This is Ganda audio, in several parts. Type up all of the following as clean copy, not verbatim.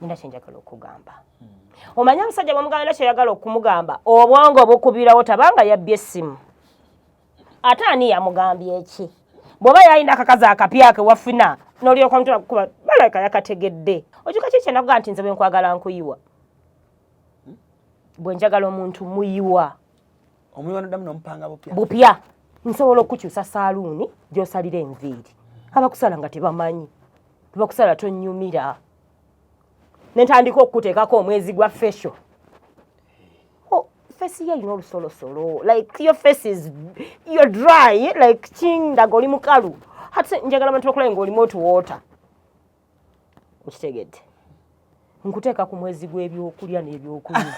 nina kyenjagala okugamba. Omanya omusajja bw'omugamba kyeyagala okumugamba obwongo bukubirawo tabanga yabbye essimu. Ate ani yamugambye eki? Bw'oba yalina akakazi akapya ke wafuna n'olyoka omutula kukuba balabika yakategedde. Ojuka ki kye nakugaa nti nze bwe nkwagala nkuyiwa? Bwe njagala omuntu muyiwa. Omuyiwa n'oddamu n'omupanga bupya? Bupya. Nsobola okukyusa saaluuni gy'osalira enviiri. Abakusala nga tebamanyi. Bakusala tonnyumira. Nentandika okuteekako omwezi gwa facial. Oh, face ye erina olusolosolo. Like your face is, you're dry, like kindaga oli mukalu. Ate njagala abantu okulaga ng'olimu otuwoota. Okitegedde. Nkuteeka ku mwezi gw'ebyokulya n'ebyokunywa.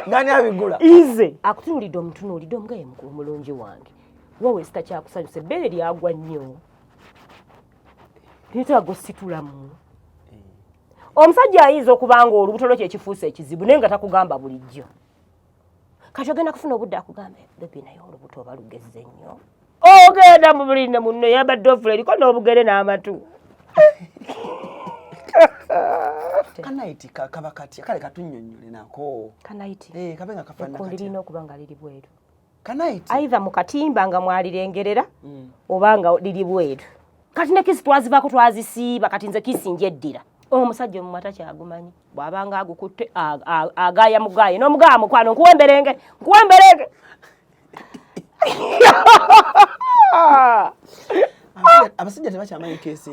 Ngani abigula? Ize. Akutunuulidde omutunuulidde omugaye mukulu mulungi wange. Wowe sitakyakusanyusa ebbeere lyagwa nnyo. Nitaaga ositulamu. Omusajja ayinza okubanga olubuto lwe kyekifuusa ekizibu naye nga takugamba bulijjo. Kati ogenda kufuna obudde akugambe bebi naye olubuto oba lugezze nnyo. Ogenda mu bulinda munno yambadde ovula eriko n'obugere n'amatu. Kanaiti kaba katya kale katunnyonnyole nako. Kanaiti. Kabe nga kafaanana katya. Ekkundi lirina okuba nga liri bweru. Kanaiti. Aidha mu katimba nga mwalirengerera oba nga liri bweru. Kati ne kisi twazivaako twazisiiba kati nze kisinja eddira. Omusajja omumata kyagumanyi bw'abanga agukutte agaaya mugaaye n'omugaa mukwano nkuwemberenge. Abasajja tebakyamanyi keesi.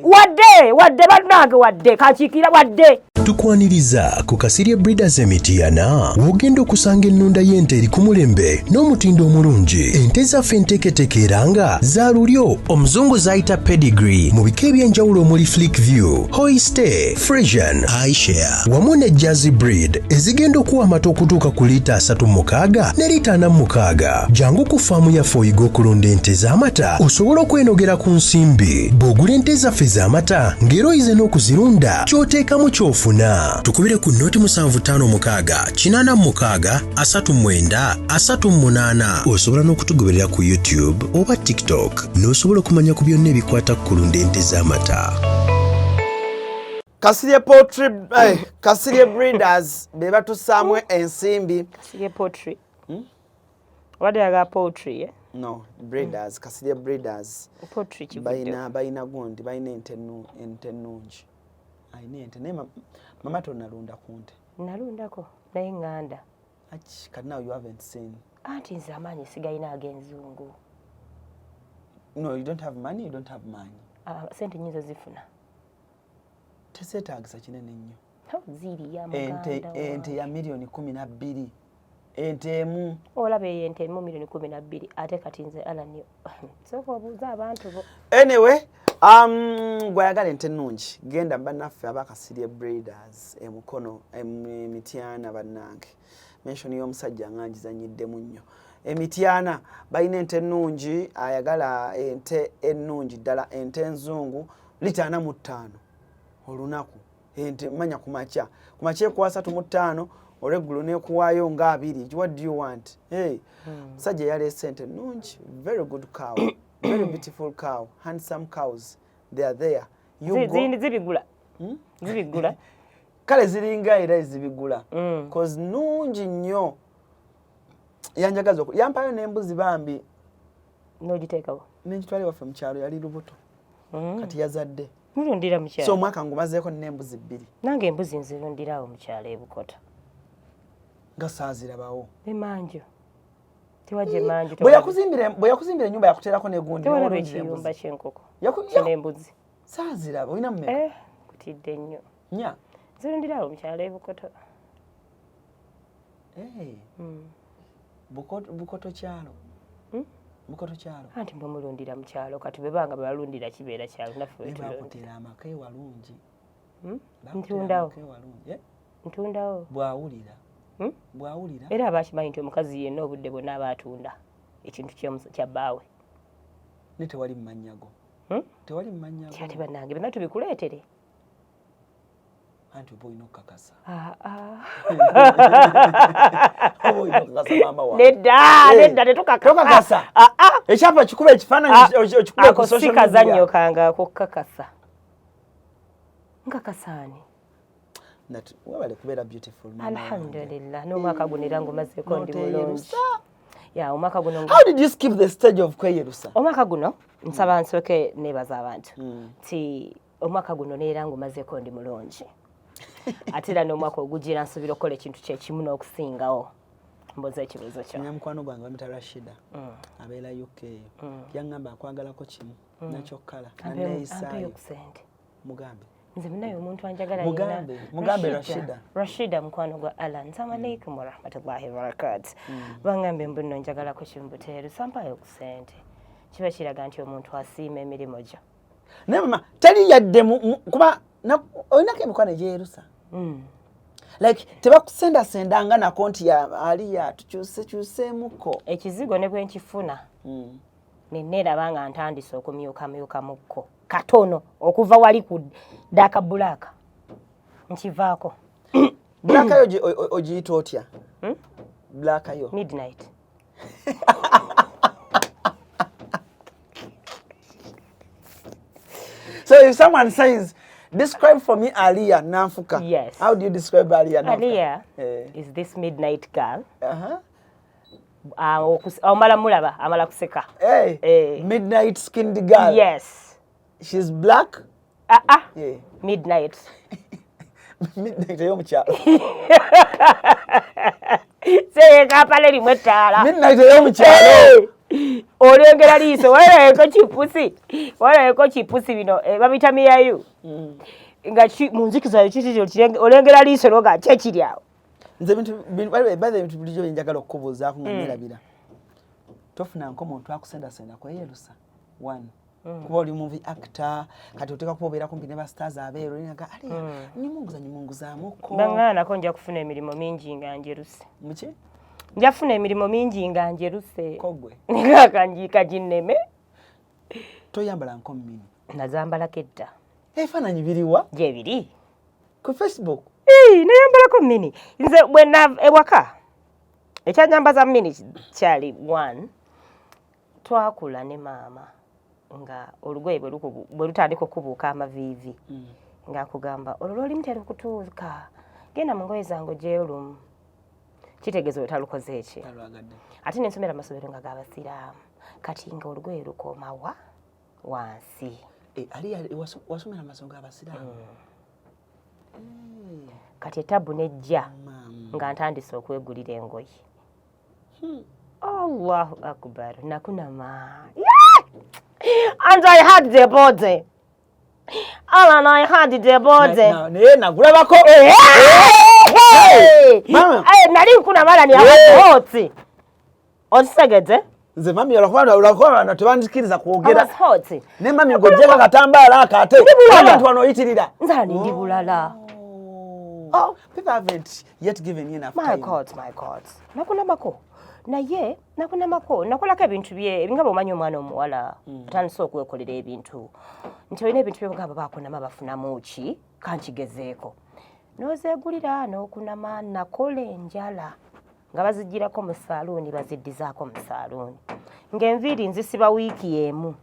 Wadde bannange wadde kakiikira wadde. Tukwaniriza ku Kasirye Breeders Emityana w'ogenda okusanga ennunda y'ente eri ku mulembe n'omutindo omulungi. Ente zaffe enteeketeeke era nga za lulyo omuzungu z'ayita pedigree mu bika eby'enjawulo omuli Flick View, Holstein, Friesian, Ayrshire wamu ne Jersey breed ezigenda okuwa amata okutuuka ku liita 36 ne liita 46. Jangu ku faamu yaffe oyiga okulunda ente z'amata osobola okwenogera ku nsimbi. Bw'ogula ente zaffe z'amata ng'era oyize n'okuzirunda ky'oteekamu ky'ofuna. Tukubire ku noti 7556 86 39 38. Osobola n'okutugoberera ku YouTube oba TikTok n'osobola okumanya ku byonna ebikwata ku kulunda ente z'amata. Kasirye Breeders be batusaamu ensimbi. Kasirye Poultry. Wadde yaga poultry eh? No, Breeders, Kasirye Breeders. Poultry kivudde. Bayina gundi, bayina ente nnungi. Ayina ente naye mama tonalunda ku nte. Nalundako naye nganda. Kati now you haven't seen. Anti nze amaanyi sigayina ag'enzungu. No, you don't have money, you don't have money. Sente nyizo zifuna. Teseetaagisa kinene nnyo. Ziri ya muganda. Ente ya milioni 12. Ente emu. Olaba ente emu milioni 12 ate kati nze alani. Soko obuuza abantu bo. Anyway, gwayagala ente nnungi genda bannaffe abakasirye Breeders emukono Emityana bannange. Mention y'omusajja ng'agizanyiddemu nnyo. Emityana balina ente nnungi ayagala ente ennungi ddala ente enzungu liita 45 olunaku. Ente manya kumakya kuwa 35 olw'eggulu n'ekuwaayo nga 2. What do you want? Hey, musajja yaleese ente nnungi. Very good cow. Very beautiful cow. Handsome cows. They are there. Zibigula. Zibigula. Kale ziringa era zibigula. Cause nungi nnyo. Yanjagaza yampayo n'embuzi bambi. N'ogiteekawo. N'ekitwale waffe mu kyalo yali lubuto. Kati yazadde. Mulundira mu kyalo. So omwaka ngumazeeko n'embuzi 2. Nange embuzi nzirundirawo mu kyalo e Bukota. Nga saazirabawo. Emanju. Tiwaje manju. Bwe yakuzimbira ennyumba yakuteerako n'egundi. Tewalaba ekiyumba ky'enkoko. N'embuzi. Saaziraba olina mmeka? Kutidde nnyo. Nya. Zirundirawo mu kyalo e Bukota. Bukoto kyalo. Bukoto kyalo. Anti mwe mulundira mu kyalo kati bwe banga balundira kibeera kyalo naffe bwe tulunda. Bakutera amaka ewalungi. Ntundawo. Ntundawo. Bwawulira. Bwawulira. Era abakimanyi nti omukazi yenna obudde bwonna aba atunda ekintu kya bbaawe. Ne tewali mu mannyago. Tewali mu mannyago. Kyati bannange bonna tubikuleetere. Anti oba olina okukakasa. Nedda tetukakasa. Ekyapa kikuba ekifaananyi okikuba ku social media. Akosika zannyo kanga okukakasa. Nkakasaani. that wabale kubeera beautiful. Alhamdulillah. N'omwaka guno era ngumazeeko ndi mulungi. Ya omwaka guno. How did you skip the stage of kweyerusa? Omwaka guno nsaba nsooke neebaza abantu ti omwaka guno neera ngumazeeko ndi mulungi. Ate era n'omwaka ogugira nsuubira okukola ekintu kyekimu n'okusingawo. Mboza ekibuuzo kyo. Munyamukwano gwange bamuyita Rashida abeera UK yaŋŋamba akwagalako kimu nakyokkala naneeyisaayo mugambe nze munaye omuntu anjagala mugambe Rashida mukwano gwa Alan Assalamu alaikum warahmatullahi wabarakatuh bangambe mbu nno njagalako kimu buteeru sampayo ku ssente kiba kiraga nti omuntu asiima emirimu gyo naye mama teri yadde kuba olinako emikwano egyerusa like tebakusendasendanga na konti ya Aliya tukyusemuko ekizigo ne bwenkifuna nenneeraba nga ntandise okumyukamyukamukko katono okuva wali ku daka bulaka nkivaako bulaka yo ogiyita otya bulaka yo midnight so if someone says describe for me Aliya Nanfuka. Yes. How do you describe Aliya Nanfuka? Aliya is this midnight girl. Amala mulaba, amala kuseka. Hey. Midnight skinned girl. Yes. She's black? Yeah. Midnight. Midnight eyomukyalo. Say kapale limwe ttala. Midnight eyomukyalo. Olengera liiso walaeko kipusi bino babita miyayu nga munzikiza kiti olengera liiso noga kyekiri awo nze bintu bulijjo byenjagala okukubuuzaako nga neerabira tofunanko omuntu akusendasenda kweyerusa one kuba oli movie actor kati oteeka kuba obeera kumpi ne bastars abeero naga Aliya nyimunguzaamuko baŋŋaanako nja kufuna emirimu mingi nga njeruse muki njafuna emirimu mingi nga njeruse kogwe nikakanjiika ginneme toyambala nkomini nazambalako edda ebifaananyi biriwa gyebiri ku Facebook nayambalako mini nze bwena ewaka ekyanyambaza mini kyali one twakula ne maama nga olugoye bwe lutandika okubuuka amaviivi ng'akugamba olwo lwoli mutera okutuuka genda mu ngoye zange ogyeyo lumu kitegeeza otalukoze eki ate nensomera amasomero nga g'abasiraamu kati nga olugoye lukomawa wansi Aliya wasomera amasomero g'abasiraamu kati etabu nejja nga ntandise okwegulira engoye Allahu akbar nakunama and I had the body and I had the body naye nagulabako nali nkunamala niyawahoti otisegeze nze mami olakuba tebandikiriza kwogera hoti ne mami ng'oggyeko akatambaala akate abantu wano oyitirira nzala nindi bulala people haven't yet given you enough time. My God. Nakunamako. Naye nakunamako nakolako ebintu bye ebinga bwomanyi omwana omuwala atandise okwekolera ebintu nti olina ebintu byebagamba bakunama bafunamu ki kankigezeeko nozeegulira n'okunama nakola enjala nga bazigirako mu saaluuni baziddizaako mu saaluuni ng'enviiri nzisiba wiiki emu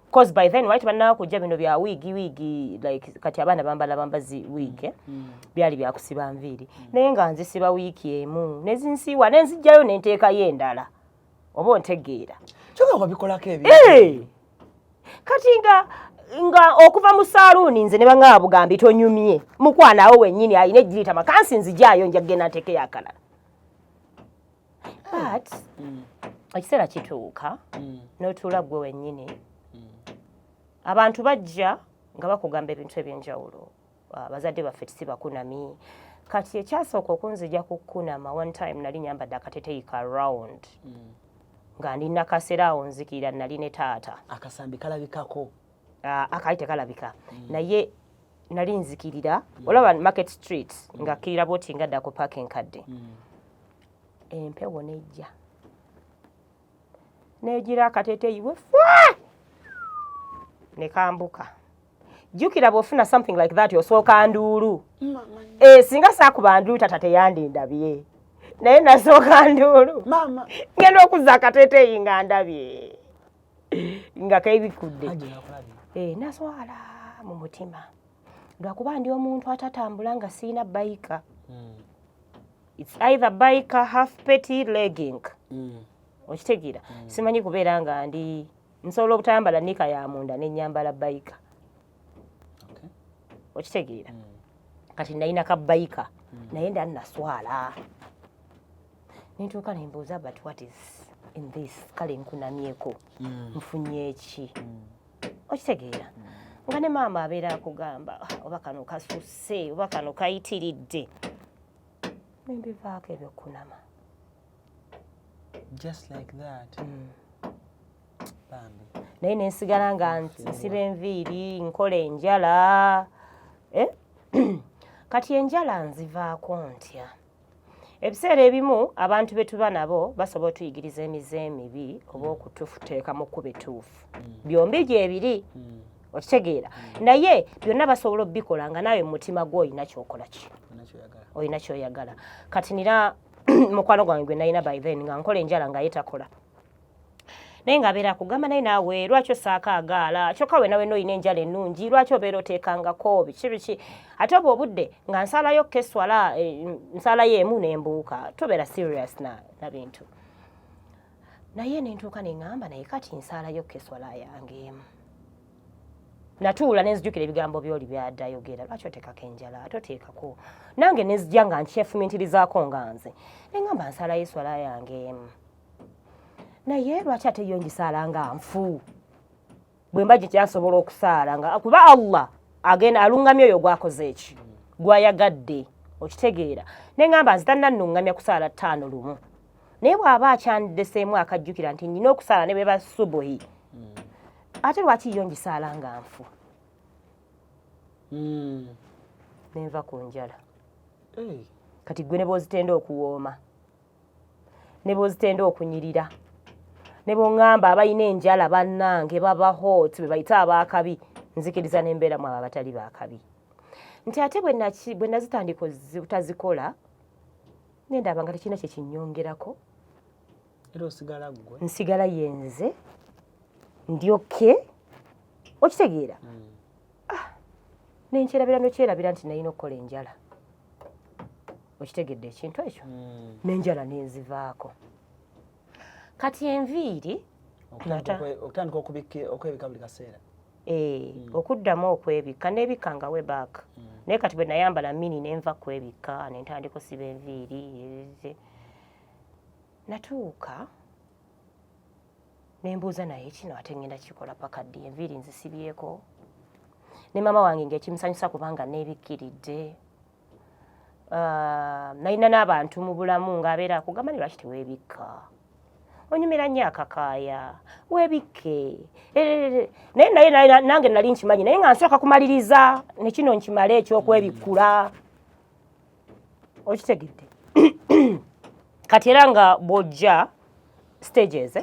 because by then wali tebannaba kujja bino bya wiigi like kati abaana bambala bambazi wiiki byali byakusiba nviiri naye nga nzisiba wiiki emu nezinsiiwa nenzijjayo nenteekayo endala oba ontegeera kyonga wabikolako ebyo kati nga okuva mu saaluuni nze ne bangaba bugambi tonyumye mukwanaawo wennyini ayina ejjirita makansi nzijaayo nja kgenda nteekeyo akalala but ekiseera kituuka n'otuula ggwe wennyini abantu bajja nga bakugamba ebintu ebyenjawulo bazadde baffe tisi bakunami kati ekyasooka okunzija ku kunama one time nali nyambadde akateteyi ka round nga ndina kaseraawo nzikirira nali ne taata akasambi kalabikako akali tekalabika naye nali nzikirira olaba Market Street nga kirira boti nga dda ku parking kadde empewo nejja negira akateteyi wefa nekambuka jukira bwofuna something like that osooka nduulu singa saakuba nduulu tata teyandindabye naye nasooka nduulu ngenda okuzza akateteyi nga ndabye nga keebikudde naswala mu mutima lwakuba ndi omuntu atatambula nga siina bayika. It's either bayika half petty legging. Okitegeera simanyi kubeera nga ndi nsobola okutambala nika ya munda n'ennyambala bayika. Okitegeera kati nalina ka bayika naye nda naswala nintuuka nembuuza but what is in this kale nkunamyeko nfunye eki. Okitegeera nga ne maama abeera akugamba oba kano kasusse oba kano kayitiridde nembivaako ebyokunama just like that. Bambi naye nensigala nga nsiba enviiri nkola enjala. Kati enjala nzivaako ntya? Ebiseera ebimu abantu betuba nabo basobola otuyigiriza emize emibi oba okututeeka mu kkubo ettuufu. Byombi gyebiri. Okitegeera naye byonna basobola obbikola nga naawe mu mutima gwo olina kyokola ki olina kyoyagala. Kati nira mukwano gwange gwe nalina by then nga nkola enjala nga yetakola naye ng'abeera akugamba naye naawe lwaki osaakaagaala kyokka we nawe n'olina enjala ennungi lwaki obeera oteekangako biki ate obwo obudde nga nsalayo keswala nsalayo emu nembuuka tobeera serious na bintu. Naye nentuuka neŋŋamba naye kati nsalayo keswala yange emu natuula nenzijukira ebigambo byoli byaddayogera lwaki oteekako enjala ate oteekako nange nenzijja nga nkyefumintirizaako nga nze neŋŋamba nsalayo eswala yange emu naye lwaki ate yo ngisaala nga nfu bwe mba gikyasobola okusaala nga kuba Allah agenda alungamya oyo gwakoze eki gwayagadde. Okitegeera neŋŋamba nze tannannuŋŋamya kusaala 5 lumu naye bw'aba akyandeseemu akajjukira nti nina okusaala ne bwe ba subuhi ate lwaki yo ngisaala nga nfu nenva ku njala. Kati gwe ne bw'ozitenda okuwooma ne bw'ozitenda okunyirira ne bw'oŋŋamba abalina enjala bannange babaho bwe bayita abaakabi nzikiriza n'embeeramu abo abatali baakabi nti ate bwe nazitandika obutazikola nendaba nga tekirina kye kinnyongerako era osigala ggwe nsigala yenze ndyoke. Okitegeera nenkyerabira nokyerabira nti nalina okukola enjala. Okitegedde ekintu ekyo n'enjala nenzivaako. Kati enviiri okutandika okwebika buli kaseera okuddamu okwebika nebika nga we back naye kati bwe nayambala mini nenva kwebika nentandika osiba enviiri natuuka nembuuza naye kino ate ngenda kikola paka ddi enviiri nzisibyeko ne maama wange ng'ekimusanyusa kubanga neebikkiridde. Nalina n'abantu mu bulamu ng'abeera akugamba ne lwaki teweebikka onyumira nnyo akakaaya weebikke naye nange nali nkimanyi naye nga nsooka kumaliriza ne kino nkimale ekyokwebikkula. Okitegedde kati era nga bw'ojja stages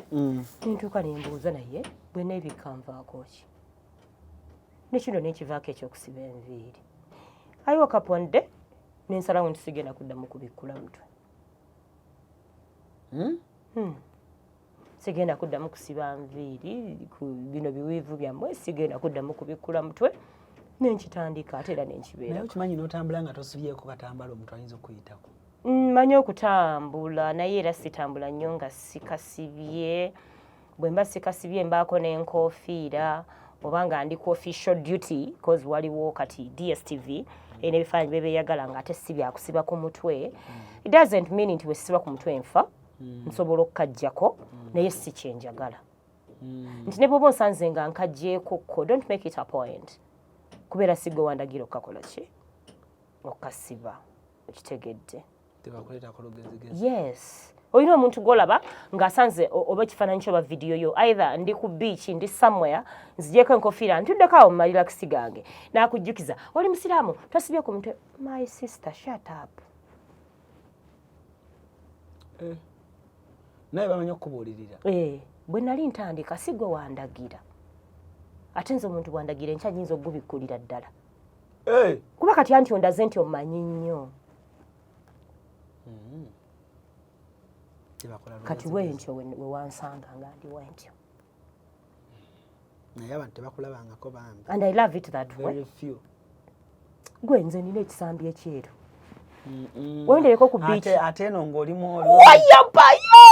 nintuuka nembuuza naye bwe neebikka nvaako ki nekino nekivaako ekyokusiba enviiri ayiwa kaponde nensalawo nti sigenda kuddamu kubikkula mutwe. Sigenda kuddamu kusiba nviiri ku bino biwiivu byammwe sigenda kuddamu kubikkula mutwe nenkitandika ate era nenkibeera. Naye okimanyi n'otambula nga tosibyeko katambala omuntu ayinza okuyitako. Mmanyi okutambula naye era sitambula nnyo nga sikasibye. Bwe mba sikasibye mbaako n'enkofiira oba nga ndi ku official duty cause waliwo kati DSTV n'ebifaananyi bye beeyagala nga ate si byakusiba ku mutwe. It doesn't mean nti we siba ku mutwe nfa nsobola okukajjako naye si kyenjagala nti ne bw'oba onsanze nga nkajjeekokko don't make it a point kubeera si gwe wandagira okukakola ki okukasiba. Okitegedde yes olina omuntu gw'olaba ng'asanze oba ekifaananyi kyoba vidiyo yo either ndi ku beach ndi somewhere nzigyeko enkofiira ntuddeko awo mu malirakisi gange n'akujjukiza oli musiraamu tosibye ku mutwe. My sister shut up. naye bamanyi okubuulirira. Bwe nali ntandika si gwe wandagira ate nze omuntu bwandagira enkya nyinza okubikkulira ddala kuba kati anti ondaze nti omanyi nnyo kati wentyo we wansanga nga ndi wentyo naye abantu tebakulabangako bambi and I love it that way. Very few. gwe nze nina ekisambi ekyeru wendereko ku beach ate no ng'olimu wayabayo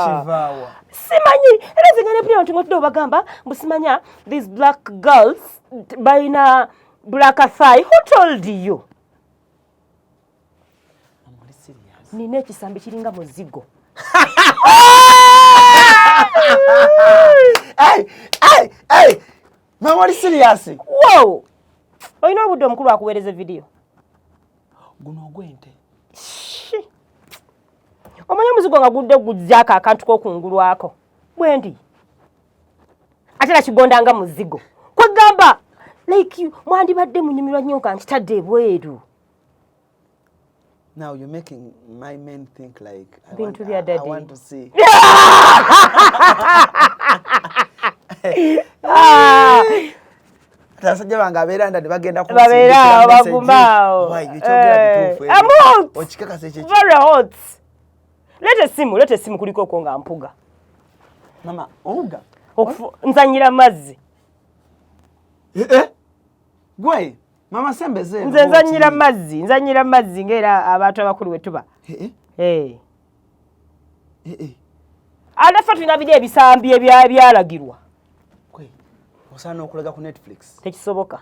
kivaawa simanyi era nze nga nepulira nti ngotudde obagamba mbusimanya these black girls balina black thigh. Who told you? Nina ekisambi kiringa muzigo. Hey! Mama, oli serious? Wow! Oyina obudde omukulu akuweereza video. Guno ogw'ente. Omanyi omuzigo nga gudde gujjaako akantu k'okungulwako. Bwendi. Ate era kigondanga muzigo. Kwegamba, like mwandibadde munyumirwa nnyo nga nkitadde ebweru. Now you're making my men think like I want to see. Tasajja banga abeera ndani bagenda ku babeera bagumao. Okikakasa ekyo. Very hot. Lete simu kuliko okonga mpuga. Mama, onga. Nzanyira mazzi. Gwe, mama sembeze. Nze nzanyira mazzi ngera abantu abakulu wetuba. Alafa tulina bidi ebisambi ebyalagirwa. Gwe, osana okulega ku Netflix. Tekisoboka.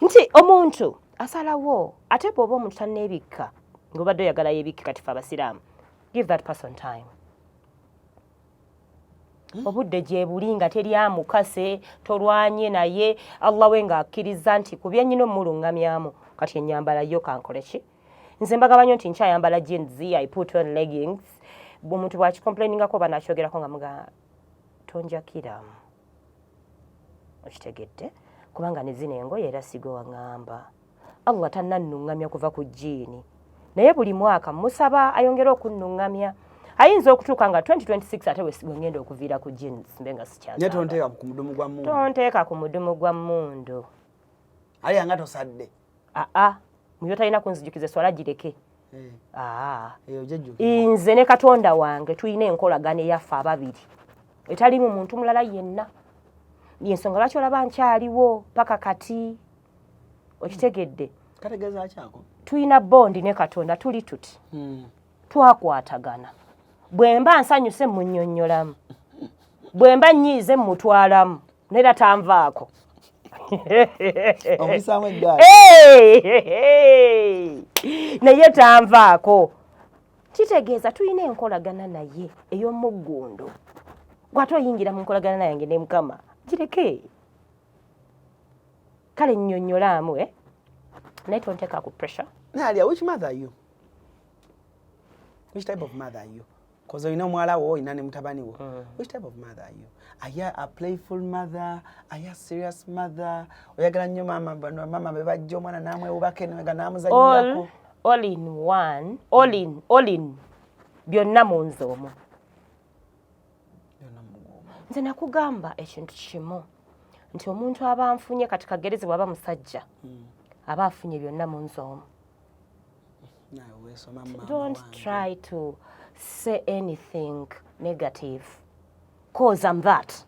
Nti omuntu asalawo ate bw'oba omuntu tanneebikka ng'obadde oyagala yeebikke kati ffe abasiraamu, give that person time. Obudde gye buli nga teri amukase tolwanye naye Allah we ng'akkiriza nti ku byennyina omulungamyamu kati ennyambala yo kankole ki. Nze mbagabanya nti nkyayambala jeans, I put on leggings. Omuntu bw'akikomplainingako oba nakyogerako nga muga tonjakiramu. Okitegedde kubanga ne zino engoye era sigo waŋŋamba. Allah tannannuŋŋamya kuva ku jjiini. Naye buli mwaka musaba ayongere okunnuŋŋamya. Ayinza okutuuka nga 2026 ate wengenda okuviira ku jeans mbenga sikyagamba. Nye tonteeka ku mudumu gwa mmundu. Tonteeka ku mudumu gwa mmundu. Ali anga tosadde. Muyo talina kunzijukiza swala gireke. Eyo jejju. Nze ne Katonda wange tulina enkolagana eyaffe ababiri. Etalimu muntu mulala yenna. Yensonga lwaki olaba nkyaliwo paka kati. Okitegedde. Kategeeza kyako. Tulina bondi ne Katonda tuli tuti. Twakwatagana. Bwe mba nsanyuse munnyonnyolamu. Bwe mba nnyiize mmutwalamu. Nera tanvaako. Omusaamu eggaali. Naye tanvaako. Kitegeeza tulina enkolagana naye ey'omuggundu. Gw'ate oyingira mu nkolagana yange ne Mukama. Gireke. Kale nnyonnyolamu naye tonteeka ku pressure. Nadia, which mother are you? Which type of mother are you? Because you know mwala wo ina ne mutabani wo. Which type of mother are you? Are you a playful mother? Are you a serious mother? Oyagala nnyo mama bebajja omwana namwe ubake nga namuzannyirako. All in one, all in. Byonna mu nze omwo. Nze nakugamba ekintu kimu nti omuntu aba anfunye kati kagerezi bw'aba musajja aba afunye byonna mu nze omwo. Don't try to say anything negative. Cause I'm that,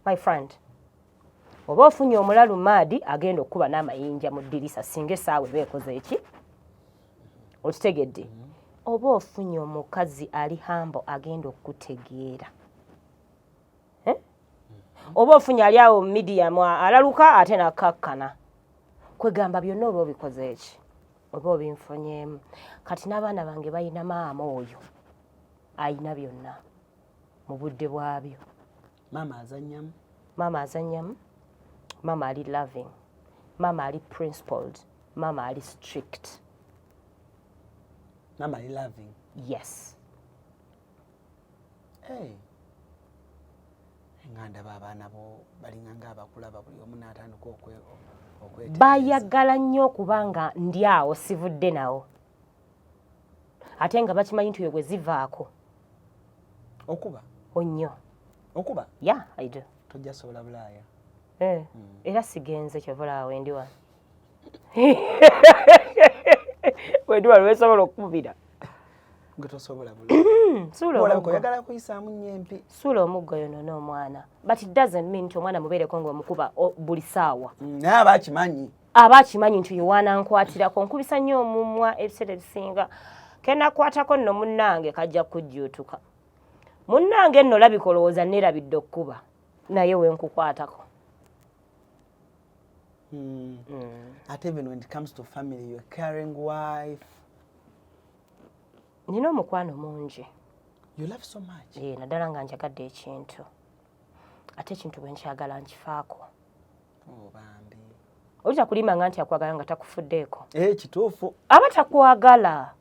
my friend. Oba ofunye omulalu maadi agenda okuba n'amayinja mu ddirisa singa essaawa beekoze eki. Okitegedde. Oba ofunye omukazi ali hambo agenda okutegeera. Oba ofunye ali awo medium alaluka ate nakkakkana. Kwegamba byonna oba obikoze eki. Oba obinfunyeemu. Kati n'abaana bange balina maama oyo. Ayina byonna mu budde bwabyo. Mama azannyamu. Mama azannyamu. Mama ali loving. Mama ali principled. Mama ali strict. Mama ali loving. Yes. Hey. Nganda baba nabo balinganga abakulaba buli omu n'atandika okwetegereza. Bayagala nnyo kubanga ndi awo sivudde nawo. Ate nga bakimanyi nti bwe zivaako. Okuba? Onnyo. Okuba? Yeah, I do. Tojja sobola Bulaaya. Era sigenze kyovula wendi wano. Wendi wano wesobola okukubira. Ngetosobola buli. Suula Olabiko oyagala kuyisaamu nnyempi. Suula omuggo yonoona omwana. But it doesn't mean nti omwana mubeereko ng'omukuba buli ssaawa. Naye aba akimanyi. Aba akimanyi nti yowaana nkwatirako nkubisa nnyo omumwa ebiseera ebisinga. Kenakwatako nno munnange kajja kujjuutuka. Munnange nno olabika olowooza neerabidde okkuba. Naye we nkukwatako. Ate even when it comes to family, you're a caring wife. Nina omukwano mungi. You love so much. Naddala nga njagadde ekintu. Ate ekintu bwe nkyagala nkifaako. Bambi. Olita kulimanga nti akwagala nga takufuddeeko. Kituufu. Aba takwagala.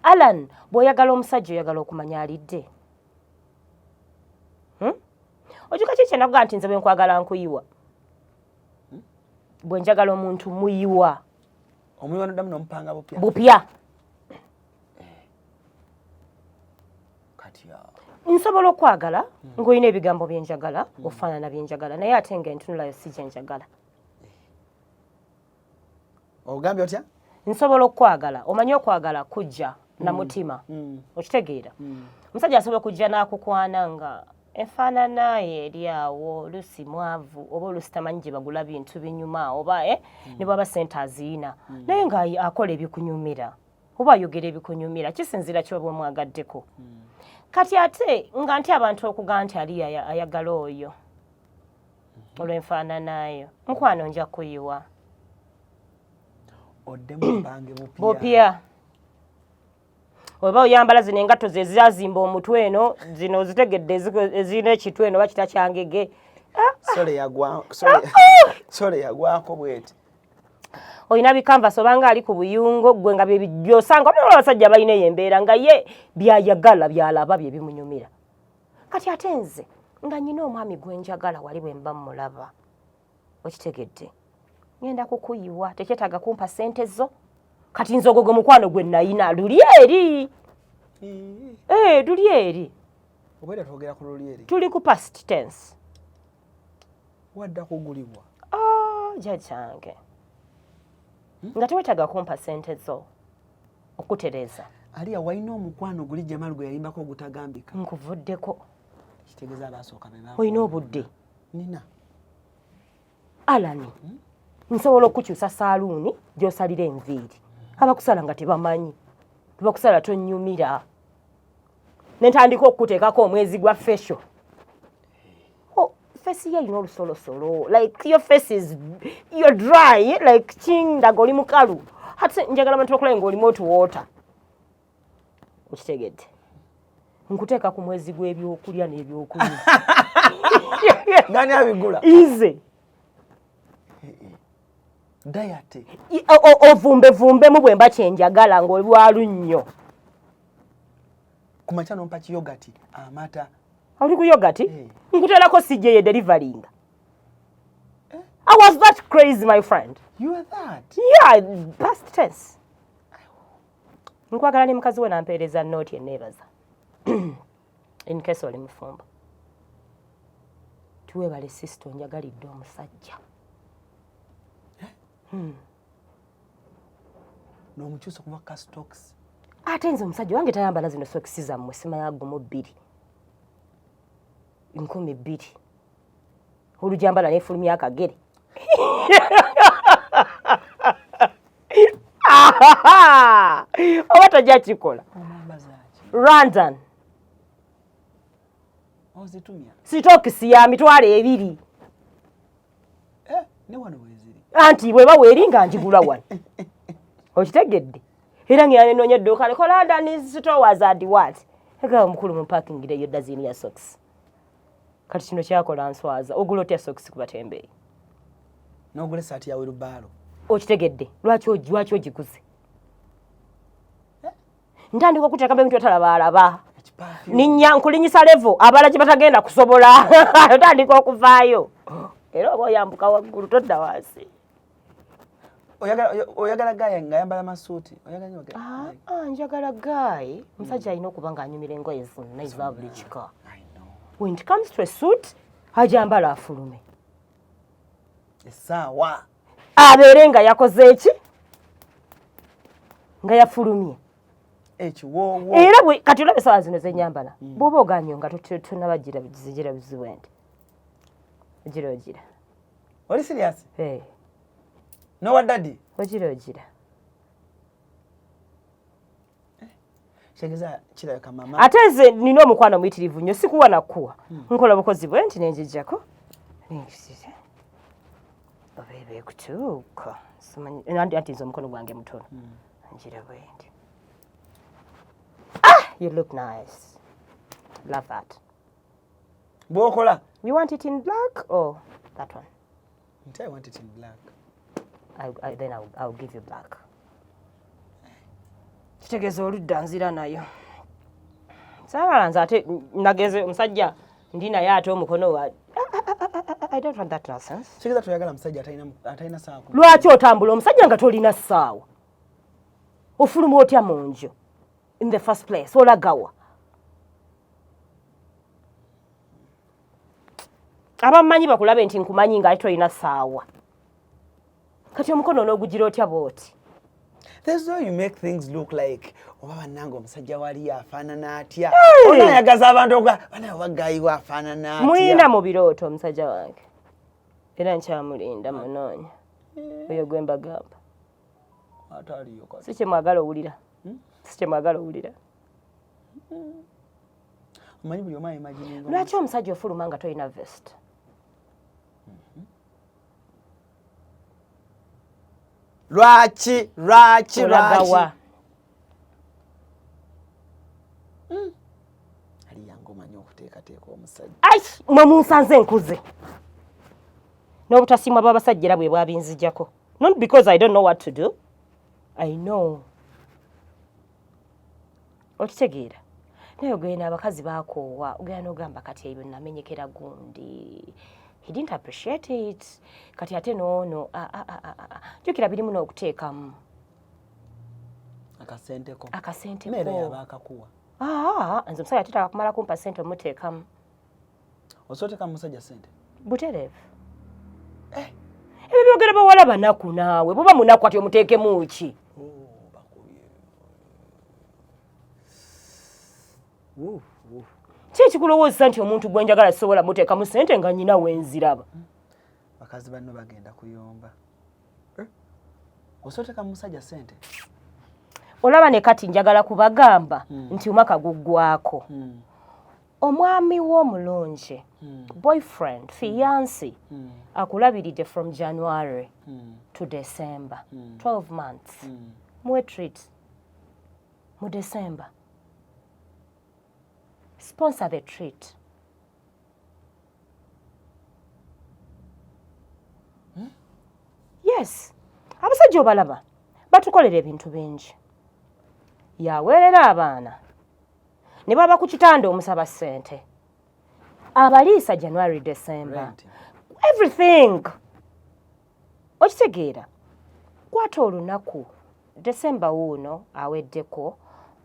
Alan, bw'oyagala omusajja oyagala okumanya alidde. Ojuka ki kyenakugaa nti nze bwe nkwagala nkuyiwa? Bwe njagala omuntu muyiwa. Omuyiwa n'oddamu n'omupanga bupya. Bupya. Nsobola okwagala ng'olina ebigambo bye njagala ofaanana bye njagala naye ate ng'entunulayo si gye njagala. Ogambye otya? Nsobola okwagala omanyi okwagala kujja na mutima. Okitegeera? Omusajja asobola okujja n'akukwana nga enfaanana ye eri awo oluusi mwavu oba oluusi tamanyi gye bagula bintu binyuma oba ne bwaba ssente aziina naye ng'akola ebikunyumira oba ayogera ebikunyumira kisinziira ky'oba omwagaddeko. Kati ate nga nti abantu okugaa nti ali ayagala oyo olw'enfaananayo mukwano nja kuyiwa. Oddemu mpange bupya. Oba oyambala zino engatto ze zazimba omutwe eno zino ozitegedde ezirina ekitwe eno bakita kyangege. Sole yagwako bweti. Oyina bikanvasi obanga ali ku buyungo gwe nga byosanga omulala abasajja balina embeera nga ye byayagala byalaba bye bimunyumira. Kati ate nze nga nyina omwami gwe njagala wali bwe mba mulaba. Okitegedde. Ngenda kukuyiwa tekyetaaga kumpa ssente zo. Kati nze ogwo mukwano gwe nayina luli eri. Luli eri. Obwera twogera ku luli eri. Tuli ku past tense. Wadda kugulibwa. Jajjange. Nga tewetaaga kumpa ssente zo okutereeza. Aliya walina omukwano guli Jamal gwe yalimbako ogutagambika. Nkuvuddeko. Kitegeeza abaasooka be baafa. Olina obudde. Nina. Alani. Nsobola okukyusa saaluuni gy'osalira enviiri. Abakusala nga tebamanyi. Tebakusala tonnyumira. Ne ntandika okukuteekako omwezi gwa facial. Face ye erina olusolosolo. Like your face is, you're dry. Like kindaga oli mukalu. Ate njagala abantu bakulabe ng'olimu otuwoota. Okitegedde. Nkuteeka ku mwezi gw'ebyokulya n'ebyokunywa. Nani abigula? Ize. Diet. Ovumbevumbemu bwe mba kyenjagala ng'oli walunnyo. Kumakya nompa kiyogati amata. Oli ku yogati? Nkuteerako sijje ye delivering. I was that crazy, my friend. You are that? Yeah, past tense. Nkwagala ne mukazi we nampeereza nooti enneebaza. In case oli mufumbo. Tuweebale sister onjagalidde omusajja. N'omukyusa kuva ka stocks. Ate nze omusajja wange tayambala zino sokisi zammwe simanya gumu 2. 2,000. Olujambala n'efulumya akagere. Oba tajja kikola. London. Ozitumya. Sitokisi ya mitwalo 2. Ne wano weziri. Anti bweba weeri nga njigula wano. Okitegedde. Era ng'yanoonya edduuka liko London stores and what? Ega omukulu mu parking eyo dazini ya socks. Kati kino kyakola nswaza. Ogula otya socks ku batembeeyi. N'ogula essaati ya Wilbaro. Okitegedde. Lwaki ogikuze? Ntandika okuteeka ebintu otalaba. Nkulinyisa level abala gye batagenda kusobola. Otandika okuvaayo. Era oba oyambuka waggulu todda wansi. Oyagala gayi ng'ayambala masuuti. Njagala gayi. Omusajja alina okuba ng'anyumira engoye zonna eza buli kika. When it comes to a suit, ajambala afulume. Essaawa. Abeere nga yakoze eki? Nga yafulumye. ekiwoowo era bwe kati olabe sawa zino zenyambala bw'oba oganyo nga tonabagira zigira biziwende ogira oli serious hey. nowa daddy ogira kitegeeza kirabika mama ate nze nina omukwano muyitirivu nnyo sikuwa nakuwa nkola bukozi bwe nti nenjijjako obeebe ekutuuka anti nze omukono gwange mutono ngira bwe ndi you look nice love that bw'okola you want it in black or that one I want it in black then I'll give you black kitegeeza oludda nzira nayo saabala nze ate nageze omusajja ndi naye ate omukono wa I don't want that nonsense kitegeeza toyagala musajja atalina saawa lwaki otambula omusajja nga tolina ssaawa ofuluma otya mu nju in the first place olagawa abammanyi bakulabe nti nkumanyi nga ate tolina ssaawa kati omukono n'ogugira otya bw'oti there's no you make things look like oba bannange omusajja wali afaanana atya onayagaza abantu bana wagayiwa afaanana atya muyina mu birooto omusajja wange era nkyamulinda munoonya oyo gwe mbagamba si kyemwagala owulira omanyi buli omu ayimagininga lwaki omusajja ofuluma nga tolina vest lwaki olagawa ali yange omanyi okuteekateeka omusajja mwe munsanze enkuze n'obutasiimwa bw'abasajja era bwe bwabinzijjako not because I don't know what to do I know okitegeera naye ogenda abakazi baakoowa ogenda n'ogamba kati ebyo namenyekera gundi he didn't appreciate it kati ate noono jjukira birimu n'okuteekamu akasenteko meera yaba akakuwa nze omusajja tetaka kumala kumpa sente omuteekamu osootekamu musajja sente butereevu ebyo byogera bawala banaku naawe bwoba munaku ati omuteekemu ki ki ekikulowooza nti omuntu gwe njagala sobola muteekamu sente nga nnyina wenziraba bakazi banno bagenda kuyomba osootekamu musajja sente olaba ne kati njagala kubagamba nti omwaka guggwako omwami w'omulungi boyfriend fiancé akulabiridde from January to December 12 months muwe treat mu December sponsor the treat yes abasajja obalaba batukolera ebintu bingi yaweerera abaana ne baba ku kitanda omusaba ssente abaliisa January December everything okitegeera kwata olunaku December wuuno aweddeko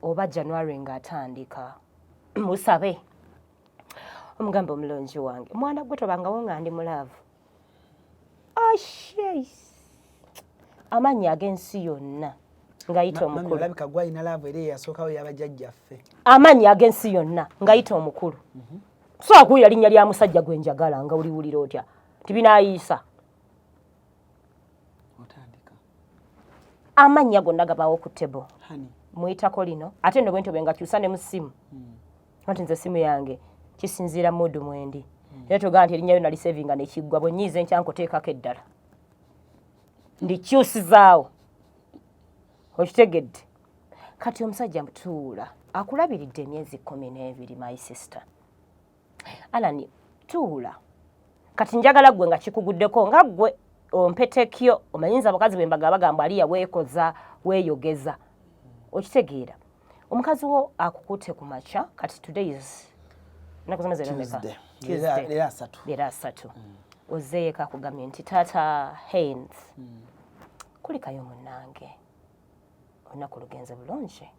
oba January ng'atandika musabe omugamba omulungi wange mwana gwe tobangawo nga ndi mulaavu amannya ag'ensi yonna ngayita omukulu olabika gwalina laavu era eyasookawo yabajjajjaffe amannya ag'ensi yonna ngayita omukulu so akuwulira linnya lya musajja gwe njagala nga uliwulira otya tibinaayiisa otandika amannya gonna gabaawo ku tebo muyitako lino ate nno bwentyo bengakyusa ne mu ssimu anti nze essimu yange kisinziira mudu mwendi era togaa nti erinnya yonna lisevinga nekiggwa bwe nnyiiza enkyankuteekako eddala ndikyusizaawo okitegedde kati omusajja mutuula akulabiridde emyezi 12 my sister Alani tuula kati njagala gwe nga kikuguddeko nga gwe ompetekyo omanyinza abakazi bembaga bagamba ali yaweekoza weeyogeza okitegeera omukazi wo akukute ku makya kati today is Tuesday asatu ozeeka akugambye nti taata Haynes kulikayo munnange olunaku lugenze bulungi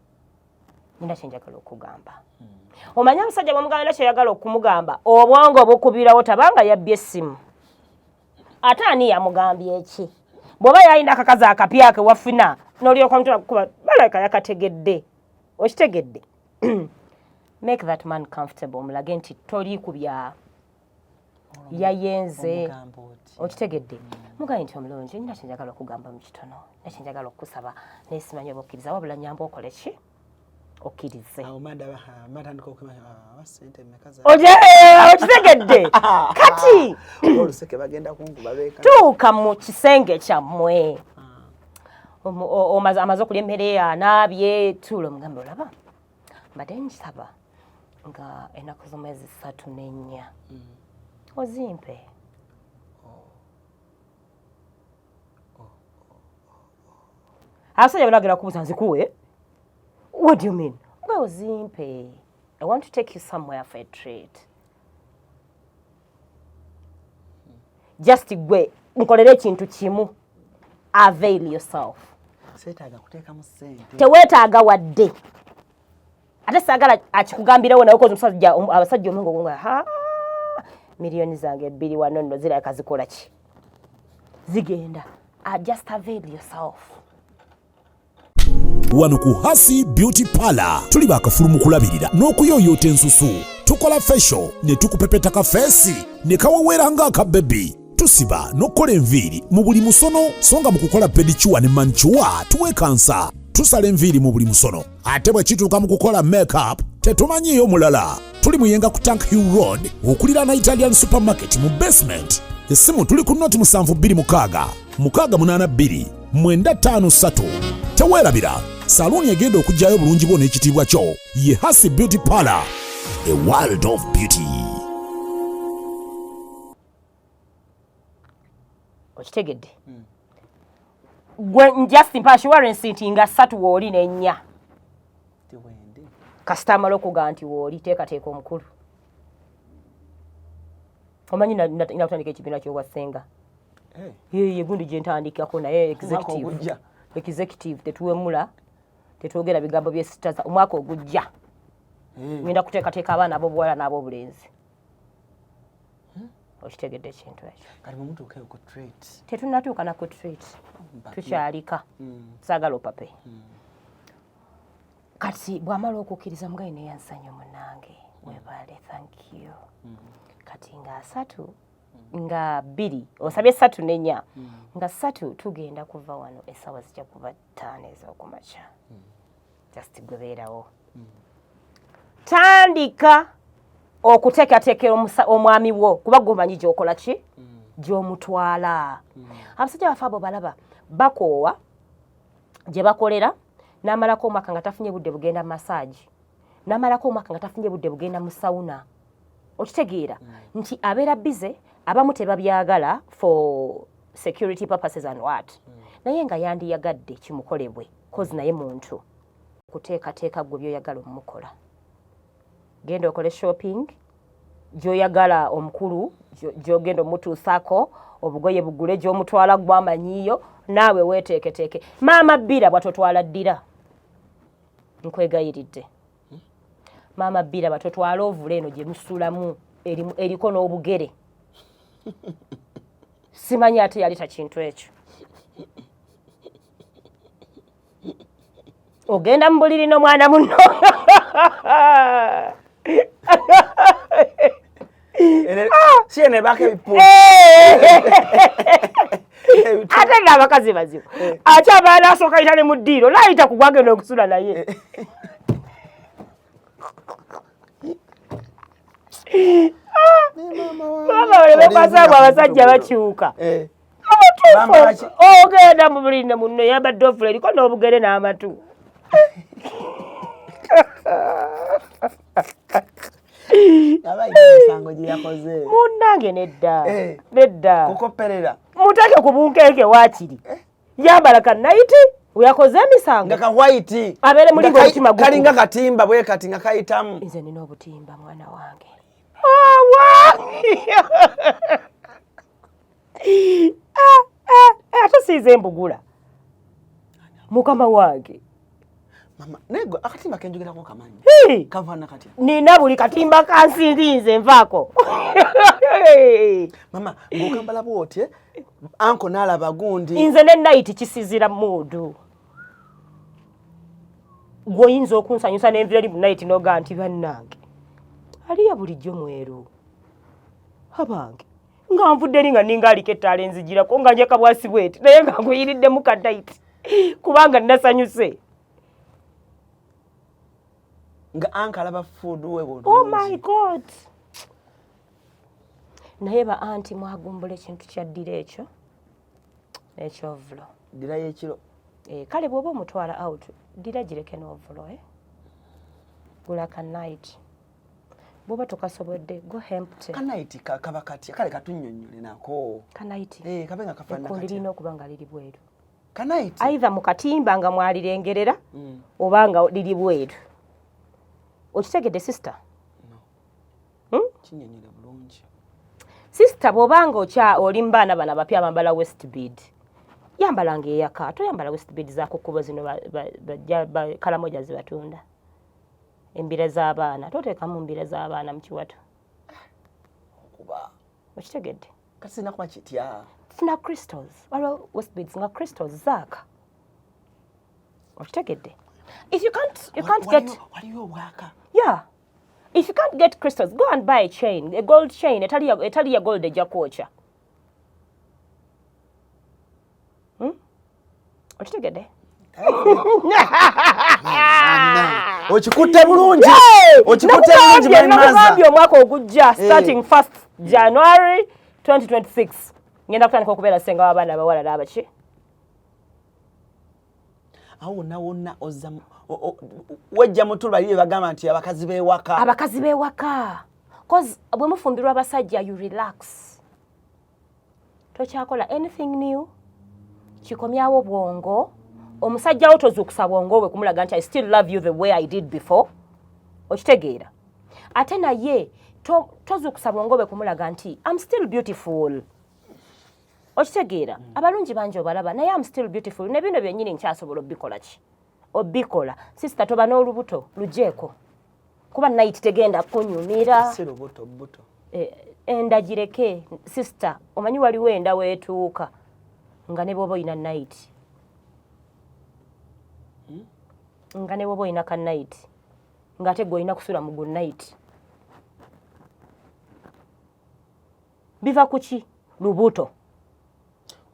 nina kyenjagala okugamba omanya abasajja bwomuganda kyeyagala okumugamba obwongo bukubirawo tabanga yabbye essimu ate ani yamugambye eki bw'oba yalina akakazi akapya ke wafuna n'olyoka mutula kukuba balabika yakategedde Okitegedde. Make that man comfortable mulage nti toli ku bya yayenze. Okitegedde. Mugaye nti omulungi nina kyenjagala okugamba mu kitono. Nina kyenjagala okusaba neesimanyi oba okkiriza wabula nyamba okole ki? Okkirize. Okitegedde. Kati oluseke bagenda kunkuba beeka. Tuuka mu kisenge kyammwe. Amaze okulya emmere anaabye tuula omugambe olaba. Mbadde nkisaba nga ennaku z'omwezi 3 ne 4 ozimpe. Abasajja banagera kubuuza nzikuwe. What do you mean? Gwe ozimpe. I want to take you somewhere for a treat. Just gwe nkolere ekintu kimu. Avail yourself. Seetaaga kuteekamu ssente. Teweetaaga wadde. Ate saagala akikugambirewo nawe kozi abasajja omungo gunga miliyoni zange 2 wano nno zirabika zikola ki? Zigenda. Just avail yourself. Wano ku Hasi Beauty Parlor tuli bakafulumu kulabirira n'okuyooyoota ensusu. Tukola facial ne tukupepeta ka face ne kawawera ng'aka baby. Tusiba n'okukola enviiri mu buli musono songa mu kukola pedicure ne manicure tuwekansa. Tusala enviiri mu buli musono. Ate bwe kituuka mu kukola makeup tetumanyiyo mulala. Tuli muyenga ku Tank Hill Road okulira na Italian Supermarket mu basement. Essimu tuli ku noti 726 682 953. Teweerabira saluuni egenda okujjayo obulungi bwo n'ekitiibwa kyo ye Hasi Beauty Parlor, a world of beauty. Okitegedde. Gwe just mpa assurance nti nga 3 wooli ne 4. Kasita amala okuga nti wooli teekateeka omukulu. Omanyi nakutandika ekibiina ky'obwassenga. Ye gundi gye ntandikako naye executive tetuwemula tetwogera bigambo by'esitaza omwaka ogujja. Ngenda kuteekateeka abaana ab'obuwala n'ab'obulenzi. Okitegedde ekintu ekyo. Kati mutuukeyo ku treat. Tetunnatuuka na ku treat. Tukyalika. Saagala opape. Kati bw'amala okukkiriza mugaye ne yansanyo munnange. Weebale, thank you. Kati nga 3 nga 2 osabye 3 ne 4 nga 3 tugenda kuva wano essaawa zijja kuba 5 ez'okumakya. Just gwebeerawo. Tandika okuteekateekera omwami wo kuba gwomanyi gy'okola ki? Gy'omutwala. Abasajja baffe abo balaba bakoowa gye bakolera n'amalako omwaka nga tafunye budde bugenda mu massage. N'amalako omwaka nga tafunye budde bugenda mu sauna. Okitegeera nti abeera bize abamu tebabyagala for security purposes and what. Naye nga yandiyagadde kimukolebwe kozi naye muntu. Kuteekateeka gwe by'oyagala omukola. Genda okole shopping gy'oyagala omukulu gy'ogenda omutuusaako obugoye bugule gy'omutwala gw'amanyiiyo naawe weeteeketeeke. Maama Bbira bw'atotwala ddira. Nkwegayiridde. Maama Bbira bw'atotwala ovula eno gye musulamu eriko n'obugere. Simanyi ate yalita kintu ekyo. Ogenda mu buliri n'omwana munno. Siene bake bipu. Ate n'abakazi bazibu. Ate abaana asooka ayita ne mu ddiiro n'ayita ku gwagenda okusula naye. Mama ole bekwasaabu abasajja bakyuka. Ogenda mu buliri ne munno yambadde ovula eriko n'obugere n'amatu. Munnange nedda kukoperera mutake ku bunkeeke waakiri yambala kanayiti weyakoze emisango nga ka white abeere mulingo omutima guku kalinga katimba bwe kati nga kayitamu. Nze nina obutimba mwana wange. Ate siize embugula mukama wange. Mama nego akatimba kenjogerako kamanyi kavana kati nina buli katimba kansinze nvaako. Mama ngokambala bwote anko nalaba gundi nze ne night kisizira mudu gwoyinza okunsanyusa n'envira li munaiti noga nti bannange aliya bulijjo mweru abange nga nvudde eri nga ninga aliko ettaala enzigirako nga njeka bwasi bweti naye nga nkuyiriddemu kadaiti kubanga nasanyuse nga ankalaba food we oh my god naye ba anti mwagumbula ekintu kyaddira ekyo ekyovulo dira yekiro kale bw'oba omutwala out dira gireke n'ovulo gula ka night bw'oba tokasobodde go empty kanaiti kaba katya kale katunnyonnyole nako kanaiti kabe nga kafaanana ekkundi katya lirina okuba nga liri bweru kanaiti either mu katimba nga mwalirengerera oba nga liri bweru okitegedde sister kinnyonnyole bulungi sister bw'obanga oli mu baana bano abapya abambala westbead yambalanga eyaka toyambala westbead zakukkubo zino kalamoja zibatunda embira z'abaana toteekamu mbira z'abaana mu kiwato okuba okitegedde kasina kuba kitya funa crystals waliwo westbeads nga crystals zaaka okitegedde if you can't get waliwo obwaka yeah if you can't get crystals go and buy a gold chain etali ya gold ejja kwokya okitegedde okikutte bulungi okikutte bulungi nakugambye omwaka ogujja starting 1st January 2026 ngenda kutandika okubeera senga w'abaana abawala n'abaki awo wonna ozza wejja mutulbalire bagamba nti abakazi b'ewaka cause bwe mufumbirwa abasajja you relax tokyakola anything new kikomyawo bwongo omusajja wo tozuukusa bwongo bwe kumulaga nti I still love you the way I did before okitegeera ate naye tozuukusa bwongo bwe kumulaga nti I'm still beautiful okitegeera abalungi bangi obalaba naye I'm still beautiful ne bino byennyini nkyasobola obikola sister toba n'olubuto lujeeko kuba night tegenda kunyumira enda gireke sister omanyi waliwo enda weetuuka nga ne bwoba oyina night nga ne bwoba oyina ka night nga ate gweolina kusula mu good night biva kuki lubuto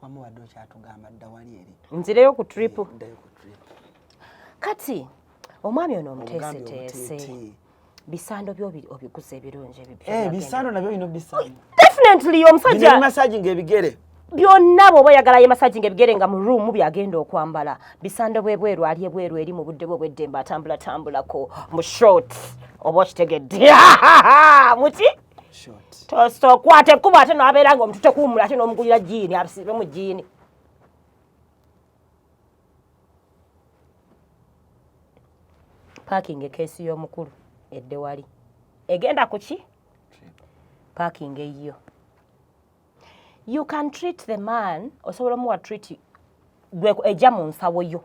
wamuwadde okyatugamba dda wali eri nzireyo ku trip kati omwami ono omuteeseteese bisando byo obiguze ebirungi bisando nabyo bino bisando definitely omusajja massaging ebigere byonna bw'oba oyagala ye massaging ebigere nga mu room byagenda okwambala bisando bwebweru ali ebweru eri mu budde bwe bw'eddembe atambulatambulako mu short oba okitegedde muki tokwata ekkubo ate n'abeera nga omuntu tekuwumula ate n'omugulira jiini abisibe mu jiini parking ekeesi y'omukulu edde wali egenda ku ki parking eyiyo you can treat the man osobola muwa treat ejja mu nsawo yo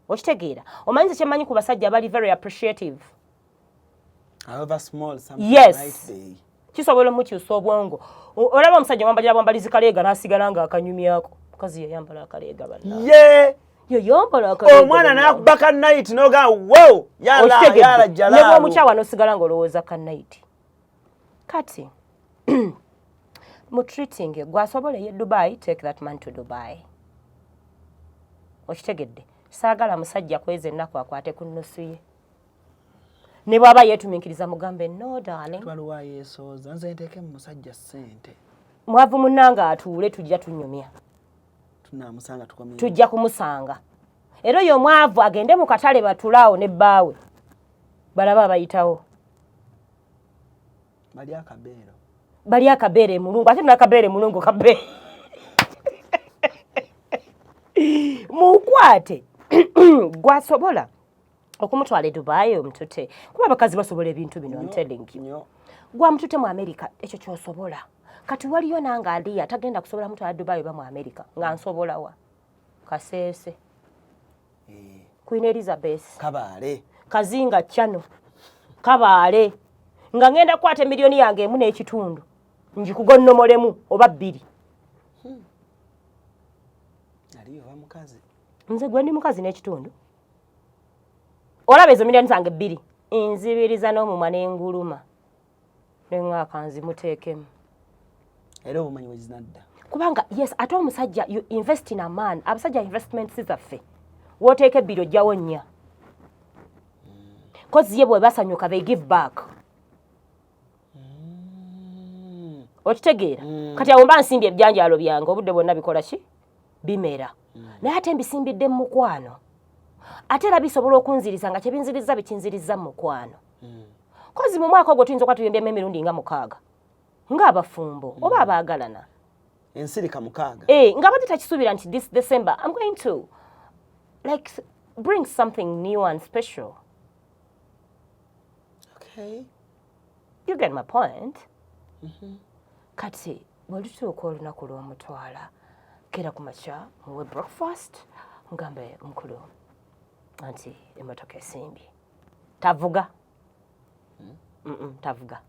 okitegeera omanyiza kyemanyi ku basajja bali very appreciative yes kisobola mukyusa obwongo olaba omusajja wambalira bwambalizi kaleega n'asigala nga akanyumyako mukazi yayambala akaleega banna omwana nakuba ka night noga wo yala ne bw'omukyawa n'osigala ng'olowooza ka night kati mu treating gwasobola ye Dubai take that man to Dubai okitegedde saagala musajja kweza ennaku akwate ku nnusu ye ne bw'aba yeetuminkiriza mugambe no darling twaliwa yeesooza nze nteeke mu musajja ssente mwavu munnanga atuule tujja tunyumya tunamusanga tukomye tujja kumusanga era oyo omwavu agende mu katale batulaawo ne bbaawe balaba abayitawo bali akabeere mulungu ate nakabeere mulungu kabeere mukwate gwasobola okumutwala e Dubai omutute kuba abakazi basobola ebintu bino I'm telling you gwamutute mu America ekyo kyosobola kati waliyo nanga aliya tagenda kusobola mutwala Dubai oba mu America nga nsobola wa Kaseese Queen Elizabeth Kabaale Kazinga Chano Kabaale nga ngenda kwate milioni yange emu n'ekitundu njikugonnomolemu oba bbiri aliyo wa mukazi nze gwe ndi mukazi n'ekitundu olaba ezo million zange 2 nzibiriza n'omumwa n'enguluma n'engaka nzimuteekemu era obumanyi bwe zinadda kubanga yes ate omusajja you invest in a man abasajja investments zaffe wooteeka ebbiri ojjawo nnya kozi ye bwe basanyuka they give back okitegeera kati awo mba nsimbye ebyanjalo byange obudde bwonna bikola ki bimera naye ate mbisimbidde mu mukwano ate era bisobola okunziriza nga kyebinziriza bikinziriza mu mukwano kozi mu mwaka ogwo tuyinza okuba tuyembyemu emirundi nga 6 ng'abafumbo oba abaagalana ensirika 6 nga bati takisuubira nti this December I'm going to like bring something new and special. Okay. You get my point? Kati bw'olutuuka olunaku lw'omutwala kera ku makya muwe breakfast ngambe mukulu anti emmotoka esimbye tavuga tavuga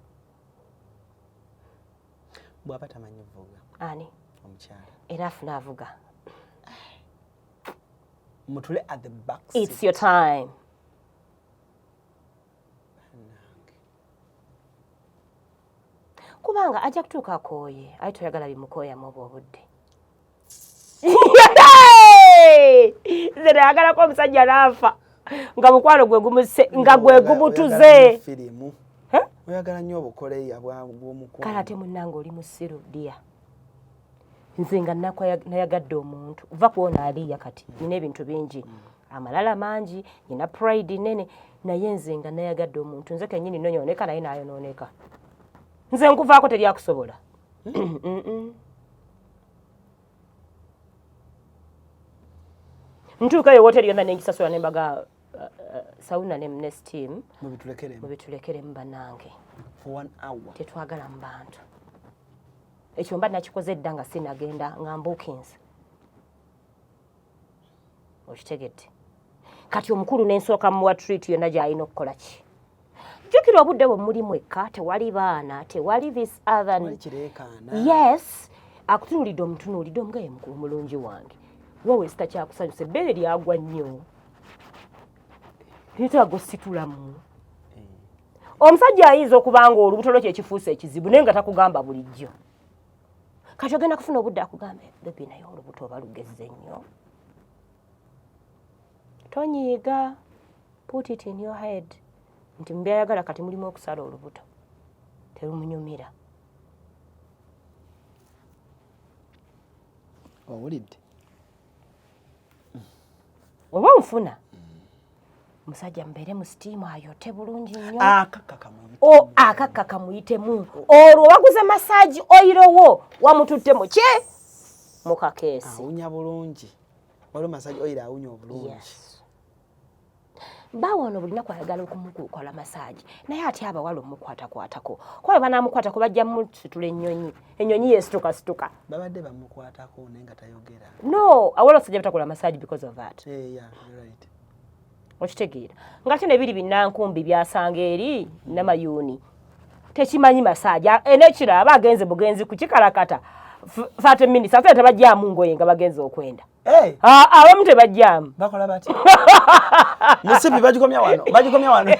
bw'aba tamanyi vuga ani omukyala era afuna avuga mutule at the back it's seat. Your time kubanga ajja kutuuka akooye ayi toyagala bimukooyamu obwo obudde nze nayagalako omusajja n'afa nga mukwano gwe gumuse nga gwe gumutuze oyagala nnyo obukoleya bw'omukwano kale ate munnange oli musiru dya nze nga nayagadde omuntu va kuwona aliya kati nina ebintu bingi amalala mangi nina pride nene naye nze nga nayagadde omuntu nze kennyini nonyooneka naye nayonooneka nze nkuvaako teryakusobola ntuuka eyo wooteri yonna nengisasula nembaga sauna ne steam mubitulekeremu bannange for 1 hour tetwagala mu bantu ekyo mba nakikoze dda nga sinagenda nga mbookings okitegedde kati omukulu nensooka muwa treat yonna gy'alina okukola ki jjukira obudde bwe muli mwekka tewali baana tewali this other yes akutunuulidde omutunuulidde omugaye mukulu mulungi wange wowe sitakyakusanyusa ebbeere lyagwa nnyo lyetaaga ositulamu omusajja ayinza okuba nga olubuto lwo kyekifuusa ekizibu naye nga takugamba bulijjo kati ogenda kufuna obudde akugambe bebi naye olubuto oba lugezze nnyo tonyiiga put it in your head nti mubyayagala kati mulimu okusala olubuto terumunyumira owulidde oba nfuna musajja mbeere mu sitiimu ayote bulungi nnyo akakka kamuyitemu olwo waguze masaji oyirowo wamututte mu kye mu kakeesi awunya bulungi waliwo masaji oyiro awunya obulungi bawa ono buli naku ayagala okumukola masaji naye ate abawala omukwatakwatako kuba banaamukwatako bajja musitula ennyonyi yesitukasituka babadde bamukwatako naye nga tayogera no awala osajja batakola masaji because of that right. okitegeera nga ate nebiri binankumbi byasanga eri namayuuni tekimanyi masaji enekira aba agenze bugenzi ku kikalakata 30 minutes ate tebajjaamu ngoye nga bagenze okwenda abamu tebajjaamu bakola bati musipi bagikomya wano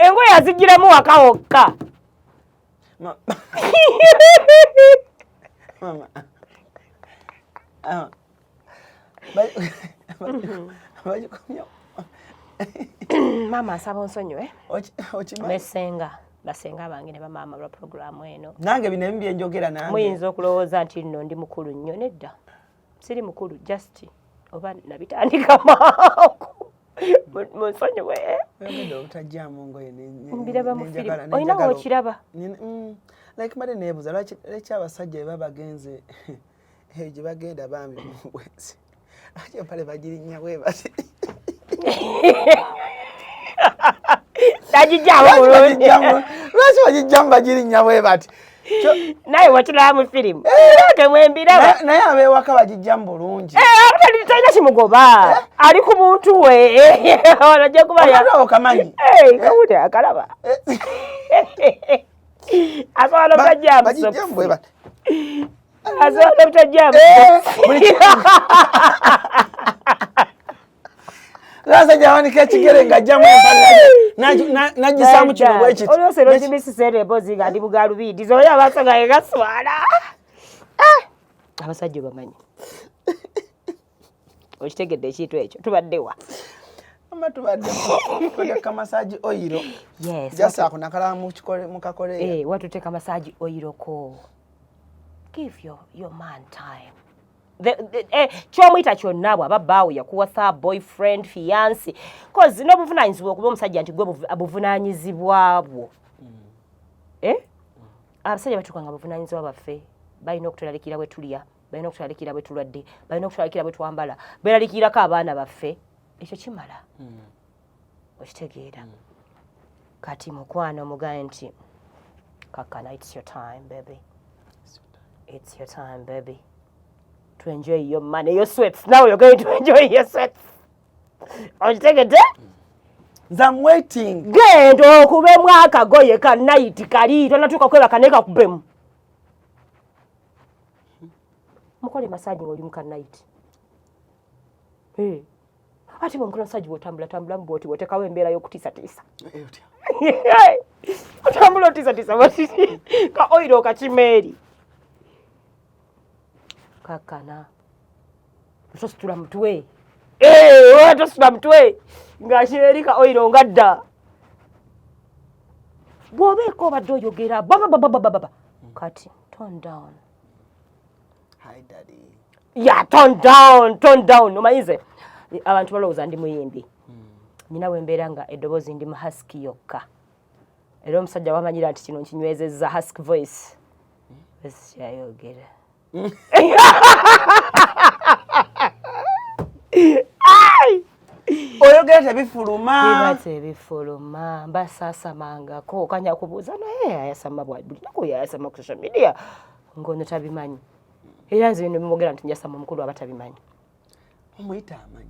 engoye azigiramu waka wokka mama mama asaba onsonyiwe basenga bange ne bamaama lwa programu eno nange bino ebimu byenjogera nange muyinza okulowooza nti nno ndi mukulu nnyo nedda siri mukulu just oba nabitandika mangu munsonyiwe obutajjaamu ngoye mbiraba mu firimu olina wookiraba like mbadde neebuuza lwaki abasajja beba bagenze gye bagenda bambi mubwenzi lwaki empale bagirinnya bwe bati nagijjamu bulungi lwaki bagijjamu bagirinnya bwe bati naye wakiraba mu firimu temwembiraba naye abeewaka bagijjamu bulungi talina kimugoba ali ku muntu we olajja kubayawo kamanyi kawulira akalaba asobola obajjamu Azola mtajabu. Sasa jamani kachigere ngajja mwempala najisamu kino bwe kiti. Olose roji misisere bozi ngadi bugalubidi. Zoya basanga egaswala. Abasajja bamanyi. Okitegedde ekintu ekyo tubaddewa. Tubadde kuteka massage oil. Yes. Just akunakala mukakole. Watuteka massage oil ko. Give your man time. Kyomuyita kyonna bw'aba bbaawe yakuwasa boyfriend fiance cause n'obuvunaanyizibwa okuba omusajja nti gwe abuvunaanyizibwa bwo. Abasajja batukanga buvunaanyizibwa baffe balina okutulalikira bwe tulya, balina okutulalikira bwe tulwadde, balina okutulalikira bwe twambala, beeralikirako abaana baffe. Ekyo kimala okitegeera. Kati mukwano omugaye nti kakana it's your time baby, it's your time baby to enjoy your money, your sweats. Now you're going to enjoy your sweats. Okitegedde? I'm waiting. Genda okubemu akagoye ka night kali tonatuuka kwebaka naye kakubemu. Mukole massage oli mu ka night. Ati bwe mukola massage bw'otambula bw'oti bw'otekawo embeera y'okutiisatiisa. Otambula otiisatiisa bw'oti ka oil okakimeeri. Kakana. Tositula mutwe. Tositula mutwe. Ng'akimeeri ka oil ngadda. Bw'obeeko obadde oyogera baba. Kati tone down. Hi daddy. Yeah, tone down. Omanyize. Abantu balowooza ndi muyimbi. Nina wembeera nga eddoboozi ndi mu husky yokka. Era omusajja wamanyira nti kino nkinywezezza husky voice. Besi kyayogera. Oyogera tebifuluma. Tebifuluma. Mbasaasamangako. Kanya kubuuza naye ayasama buli naku yayasama ku social media. Ngono tabimanyi. Era nze bino bimwogera nti njasama omukulu abatabimanyi. Omuyita amanya.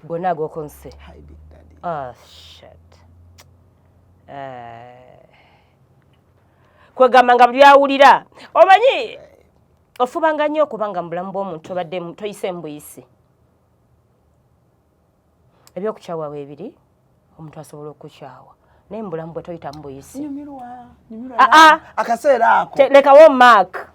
Gonna agokonse. Hi big daddy. Oh shit. Kwegamba nga buli awulira. Omanyi ofubanga nnyo okubanga mu bulamu bw'omuntu obadde toyise mbuyisi. Ebyokukyawa weebiri omuntu asobola okukyawa naye mu bulamu bwe toyita mbuyisi. Nyumirwa. Akaseera ako. Lekawo mark.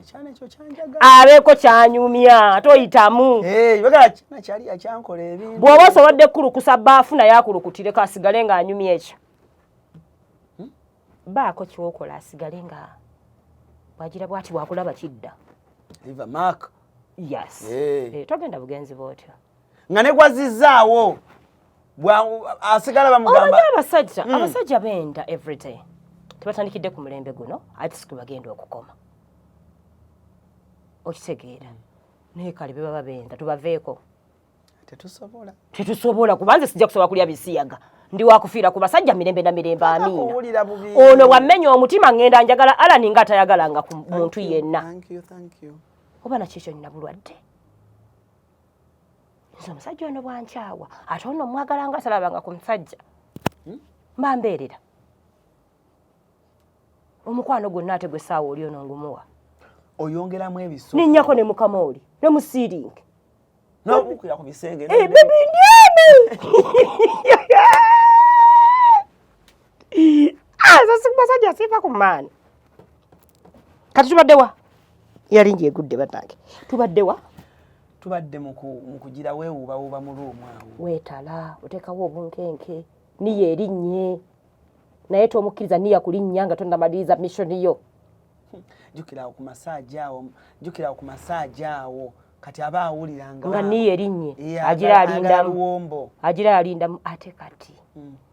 Kyana ekyo kyanjaga. Abeeko kyanyumya toyitamu. Bagala kina kyali akyankola ebintu. Bw'oba osobodde kulukusa bbaafu naye akulukutireko asigale ng'anyumya ekyo. Baako kyokola asigale nga bwagira bwati bwakulaba kidda. Leave a mark. Yes. Togenda bugenzi bwotyo. Nga ne gwazizaawo asigala bamugamba. Abasajja benda everyday. Tubatandikidde ku mulembe guno ate siku bagenda okukoma. Okitegeera. Naye kale be baba benda tubaveeko. Tetusobola kubanze sijja kusobola kulya bisiyaga. Ndi wakufiira ku basajja mirembe na mirembe amina. Ono wamenya omutima ngenda njagala ala ninga atayagalanga ku muntu yenna. Thank you. Oba na kikyo nina bulwadde. Nze omusajja ono bwankyawa ate ono mwagalanga atalabanga ku musajja. Mbambeerera. Omukwano gwonna ate gwe ssaawa oli ono ngumuwa. Oyongeramu ebiso. Ninnyako ne mukama oli ne musiiringi. N'obukwira ku bisenge. Baby ndiani. Sasa basajja sifa ku maani. Kati tubaddewa? Yalingi egudde batange. Tubaddewa? Tubadde mu kugira weewuubawuuba mu luumu awo. Weetala otekawo obunkenke niye erinnye naye tomukkiriza niya kulinnya nga tonnamaliriza missioni yo. Jukira ku massage awo kati aba awuliranga nga niye erinnye agira alinda ate kati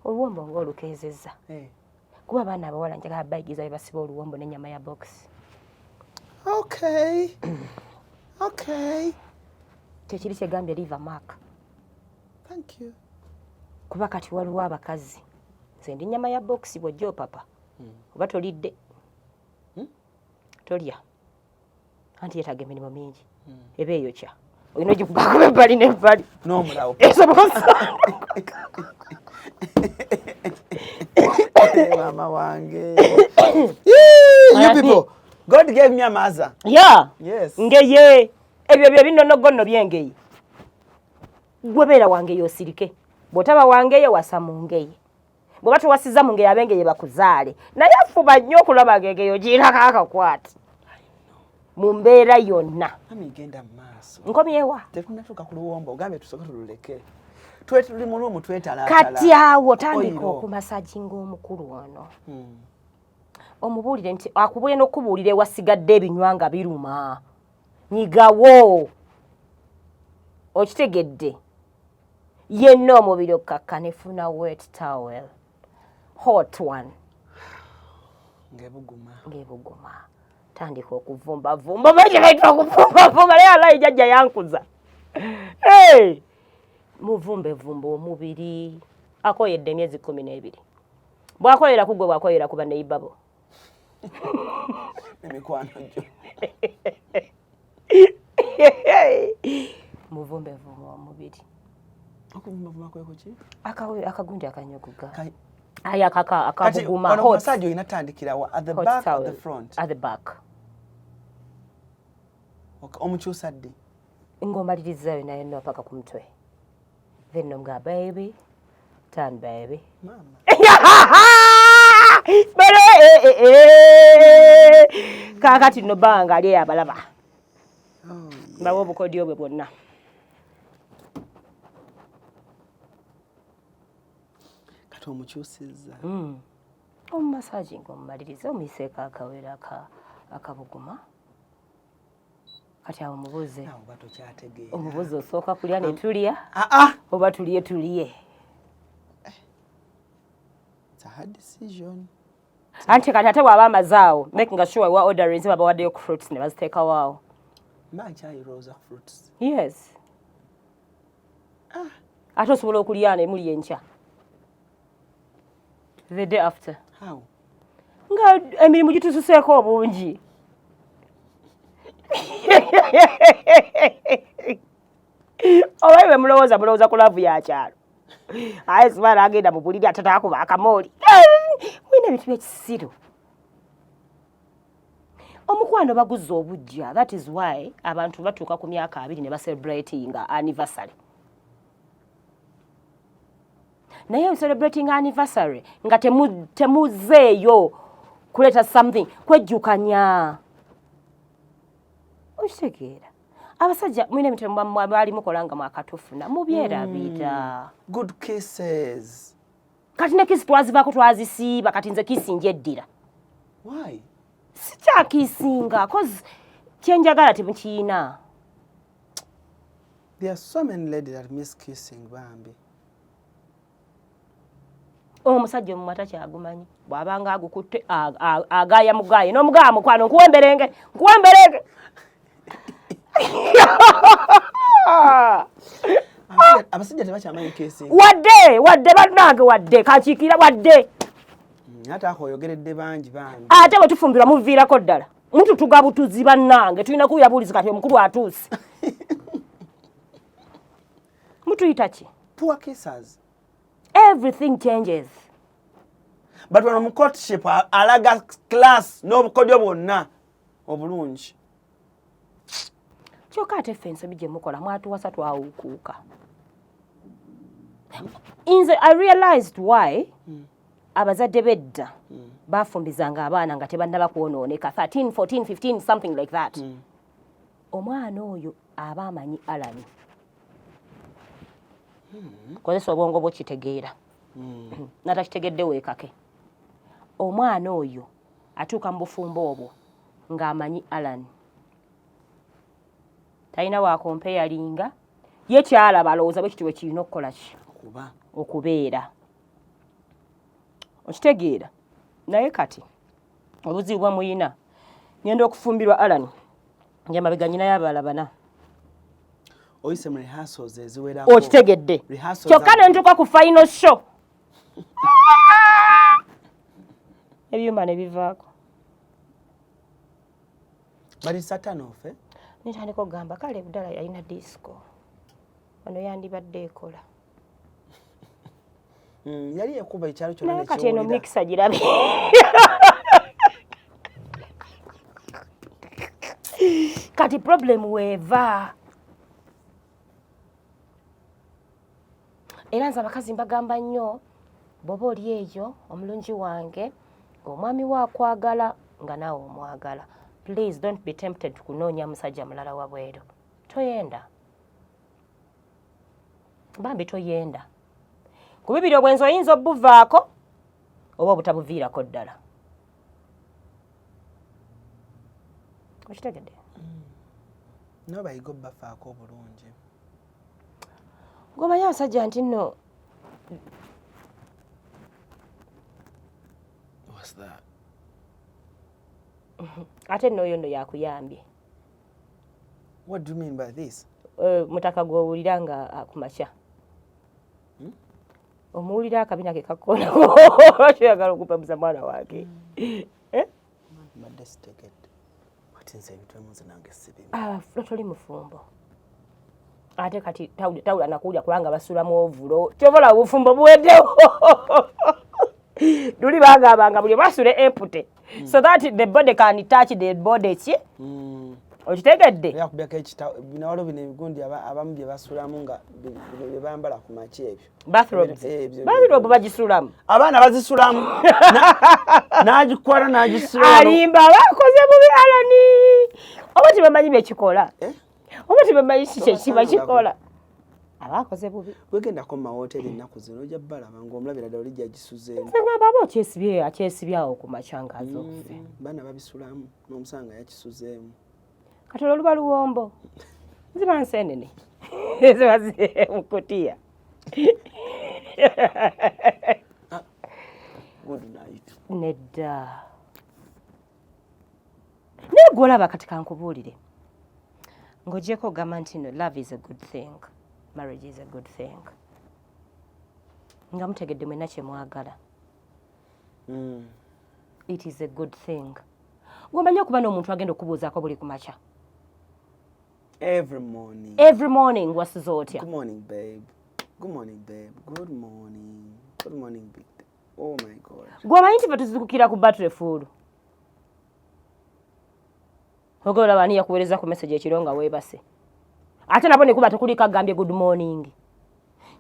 oluwombo ng'olukeezezza kuba abaana abawala njagala bayigiza basiba oluwombo n'ennyama ya box. Okay. Tekiri kyegambye leave a mark. Thank you. Kuba kati waliwo abakazi nze ndi nnyama ya box bw'ojjo papa oba tolidde tolya anti yeetaaga emirimu mingi eba eyokya olina ogikugakuba ebbali n'ebbali n'omulawo esobosa. Mama wange. You people God gave me a mother. Yeah. Yes. Ngeye ebyo bye binonogono byengeye. Gwebera wange yosirike. Botaba wange ye wasamu ngeye. Bwe batuwasiza mu ngeye abengeye bakuzaale. Naye afuba nnyo okulaba ngenge yogira kaakakwati. Mu mbeera yonna. Mami genda maaso. Nkomyewa. Tetunatuuka ku luwombo ogambe tusoke tululeke. Tuli mu lumu twetala. Kati awo tandika okumasajinga omukulu wano. Omubuulire nti akubuye n'okubuulira ewasigadde ebinywa nga biruma. Nyigawo. Okitegedde. Yenna omubiri okkakkana efuna wet towel. Hot one. Ngebuguma. Tandika okuvumba. Baje baita okuvumba. Leya alayi jajja yankuza. Hey! Muvumbe omubiri. Akoyedde emyezi 12. Bwakoyera kugwe bwakoyera kuba neibabo. Emikwano gyo. Muvumbe omubiri. Okuvumba kwe kuki? Akagundi akanyoguga. Aya akabuguma hot. Hot. Massage inatandikira at the back or the front? At the back. Okay, omukyusa ddi? Ngomalirizayo naye no paka ku mutwe. Then nomga baby. Turn baby. Mama. Kakati no banga ali abalaba. Oh. Bawo bukodyo bwe bwonna. Kati omukyusiza. Omumassage ngomaliriza omiseka akawera akabuguma. Kati awo mubuze. Nawo bato kyategeera. Omubuze osooka kulya ne tulya. Oba tuliye. It's a hard decision. Anti kati ate bw'aba amazaawo making sure we are ordering baba waddeyo fruits ne baziteeka waawo. Mbanchayi rosa fruits. Yes. Ate osobola okulya ne muli enkya. The day after. How? Nga emirimu gitususeeko obungi. Oba mulowooza ku laavu ya kyalo. Aye sibala agenda mu buliri atatakuba akamooli. Mwine ebintu by'ekisiro. Omukwano baguzza obujja. That is why abantu batuuka ku myaka 2 ne celebrating anniversary. Naye celebrating anniversary nga temuzeeyo kuleta something kwejjukanya. Oshegera. Abasajja mwine ebintu bali mukola nga mwakatufuna mubyerabira. Good kisses. Kati ne kiss twazivaako twazisiiba kati nze kisinja eddira. Why? Sikyakisinga cause kyenjagala temukiina. There are so many ladies that miss kissing bambi. Omusajja omumata kyagumanyi bw'abanga agukutte agaaya mugaaye n'omugaya mukwano nkuwemberenge. Abasajja tebakyamanyi kissing. Wadde bannange wadde kakiikira wadde. Ate akoyogeredde bangi. Ate bwe tufumbirwa muviirako ddala. Mututuga butuzi bannange tulina kuyabuliza kati omukulu atuuse. Mutuyita ki? Poor kissers. Everything changes. But when I'm courtship, alaga class n'obukodyo bwonna obulungi. Kyokka ate ffe ensobi gye mukola mwatuwasa twawukuuka. I realized why abazadde bedda bafumbizanga abaana nga tebannaba kwonooneka 13, 14, 15, something like that. Omwana oyo aba amanyi alani. Kozesa obwongo bwo kitegeera. Natakitegedde weekake. Omwana oyo atuuka mu bufumbo obwo ng'amanyi alani. Talina waakompeyalinga ye kyalaba alowooza bwe kiti bwe kirina okukola ki? Okubeera. Okitegeera. Naye kati obuzibu bwa muyina ngenda okufumbirwa alani njamabega nyinayo abaala 4. Oyise mu rehearsals eziwerako. Okitegedde. Kyokka ne ntuuka ku final show. Ebyuma ne bivaako. Bali Satan off, eh? Nitandika okugamba kale budala yalina disco. Wano yandibadde ekola. Yali ekuba ekyalo kyonna nekiwulira. Kati eno mixer girabye. Kati problem weeva. Era nze abakazi mbagamba nnyo bw'oba oli eyo omulungi wange ng'omwami waakwagala nga naawe omwagala. Please don't be tempted kunoonya musajja mulala wabweru. Toyenda. Bambi toyenda. Ku bibiri obwenzi oyinza obuvaako oba obutabuviirako ddala. Okitegedde? No bayigo bafaako obulungi. Ng'omanyi abasajja nti nno What's that? ate n'oyo nno yakuyambye. What do you mean by this? Mutaka gw'owulira nga ku makya. Omuwulira akabina ke kakkoonako kyoyagala okupabuza mwana wange. Mbadde sitegedde. Kati nze ebintu ebimu nze nange sibimu. Ffe toli mufumbo. Ate kati tawula nakuwulira kubanga basulamu ovulo. Kyobola obufumbo buweddewo. Luli bagambanga buli basule empute. So that the body can touch the body ki? Okitegedde? Yakubyako ekitabo binawalo bino ebigundi abamu bye basulamu nga bye bambala ku maki ebyo. Bathrobe bagisulamu. Abaana bazisulamu. N'agikwala n'agisulamu. Alimba bakoze bubi Alani. Oba tebamanyi byekikola. Oba tebamanyi kiba kikola. Abakoze bubi. Wegendako mu mahoteri ennaku zino ojja balaba ng'omulabira ddala oli gyagisuzeemu. Ngamba akyesibyawo ku makyanga az'okufe. Baana babisulamu n'omusanga yakisuzeemu. Kati olwo luba luwombo. Ziba nseenene. Ziba mukutiya. Good night. Nedda. Naye gwe olaba kati kankubuulire. Ng'ogyeko ogamba nti no love is a good thing. Marriage is a good thing. Nga mutegedde mwenna kye mwagala. It is a good thing. Gwomanyi okuba n'omuntu agenda okubuuzaako buli ku makya. Every morning. Every morning wasiza otya? Good morning, babe. Good morning, babe. Good morning. Good morning, big. Oh my God. Gwomanyi nti fe tuzikukira ku Battlefield. Ogola bani yakuweereza ku message ekiro nga weebase. Ate nabo ne kuba tekulika gambye good morning.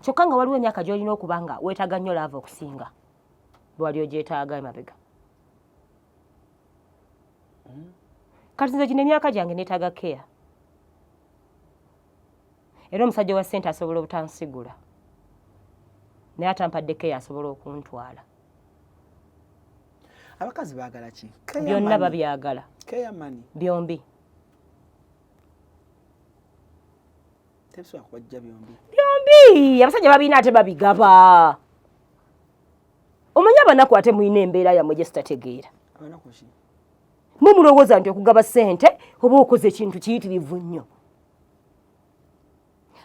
Kyokka nga waliwo emyaka gy'olina okuba nga weetaaga nnyo lava okusinga. Lwali ogyetaaga emabega. Kati nze gino emyaka gyange neetaaga care. Era omusajja wa ssente asobola obutansigula. Naye atampadde care asobola okuntwala. Abakazi baagala ki? Byonna babyagala. Care money. Byombi. Tebisobola kubajja byombi. Byombi! Abasajja babiina ate babigaba. Omanyi abanaku ate muyina embeera yammwe gye sitategeera. Abanaku ki? Mwe mulowooza nti okugaba ssente oba okoze ekintu kiyitirivu nnyo.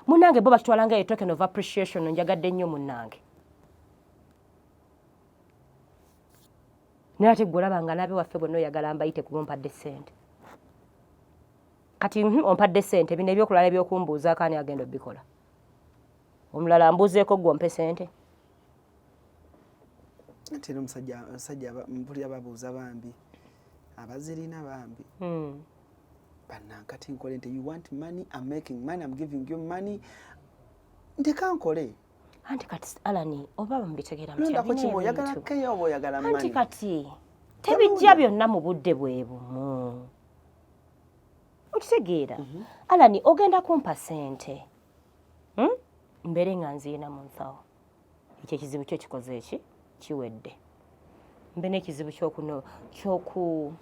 Munnange bo bakitwala nga token of appreciation njagadde nnyo munnange. Naye ate ggwe olaba nga naabe waffe bonna oyagala mbayite kuba ompadde ssente. Kati ompadde ssente bino ebyokulala ebyokumbuuzaako ani agenda obikola. Omulala mbuuzeeko ggwe ompe ssente. Ate era omusajja mpulira babuuza bambi. Abazirina bambi. Bannakati nkole nti you want money, I'm making money, I'm giving you money. Ndekankole. Anti kati Alani oba mbitegeera mutya bino oyagala keyo oba oyagala money. Anti kati tebijja byonna mu budde bwe bumu. Okitegeera Alani ogenda kumpa ssente. Mbere nga nziina mu nsawo. Ekyo ekizibu kyo kikoze eki kiwedde. Mbe n'ekizibu kyoku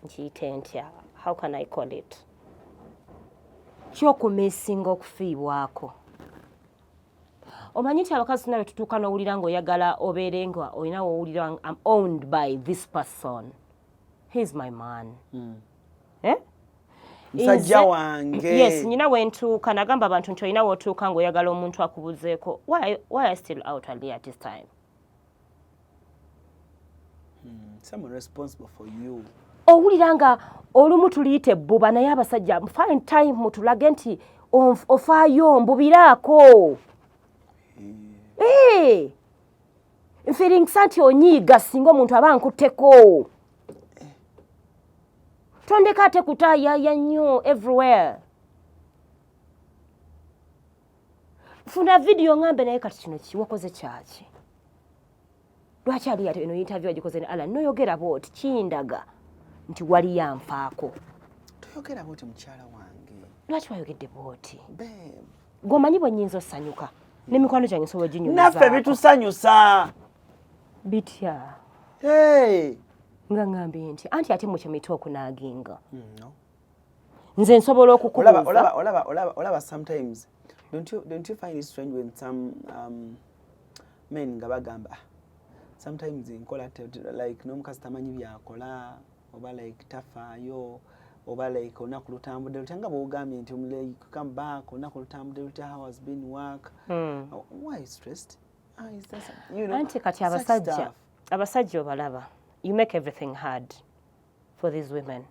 nkiyite ntya, how can I call it? Kyokumeesinga okufiibwako. Omanyi nti abakazi nawe tutuuka n'owulira ng'oyagala obeere nga olina w'owulira I'm owned by this person. He's my man. Musajja wange. Yes, nyina wentuuka nagamba abantu nti olina w'otuuka ng'oyagala omuntu akubuzeeko. Why are you still out early at this time? Someone responsible for you. Owulira nga olumu tuliyita ebbuba naye abasajja find time mutulage nti ofaayo mbubiraako. Feeling santi onyiiga singa omuntu aba nkutteko. tondeka ate kutaayaya nnyo everywhere. Funa video ngambe naye kati kino kiwakoze kyaki. Lwaki ali ate eno interview agikoze ne Alan noyogera bwoti kindaga nti wali yanfaako. Toyogera bwoti mukyala wange. Lwaki wayogedde bwoti? Babe. Gomanyi bwe nnyinza osanyuka. N'emikwano gyange nsobola ginyumiza. Naffe bitusanyusa. Bitya. Hey. Nga ngambye nti anti ate mu kimito okunaaginga. No. Nze nsobola okukubuuza. Olaba sometimes don't you find it strange when some men nga bagamba sometimes nkola like n'omukazi tamanyi byakola oba like tafaayo oba like olunaku lutambudde lutya nga bw'ogambye nti come back olunaku lutambudde lutya how has been work. Why is stressed? Is that you know, anti kati abasajja obalaba you make everything hard for these women.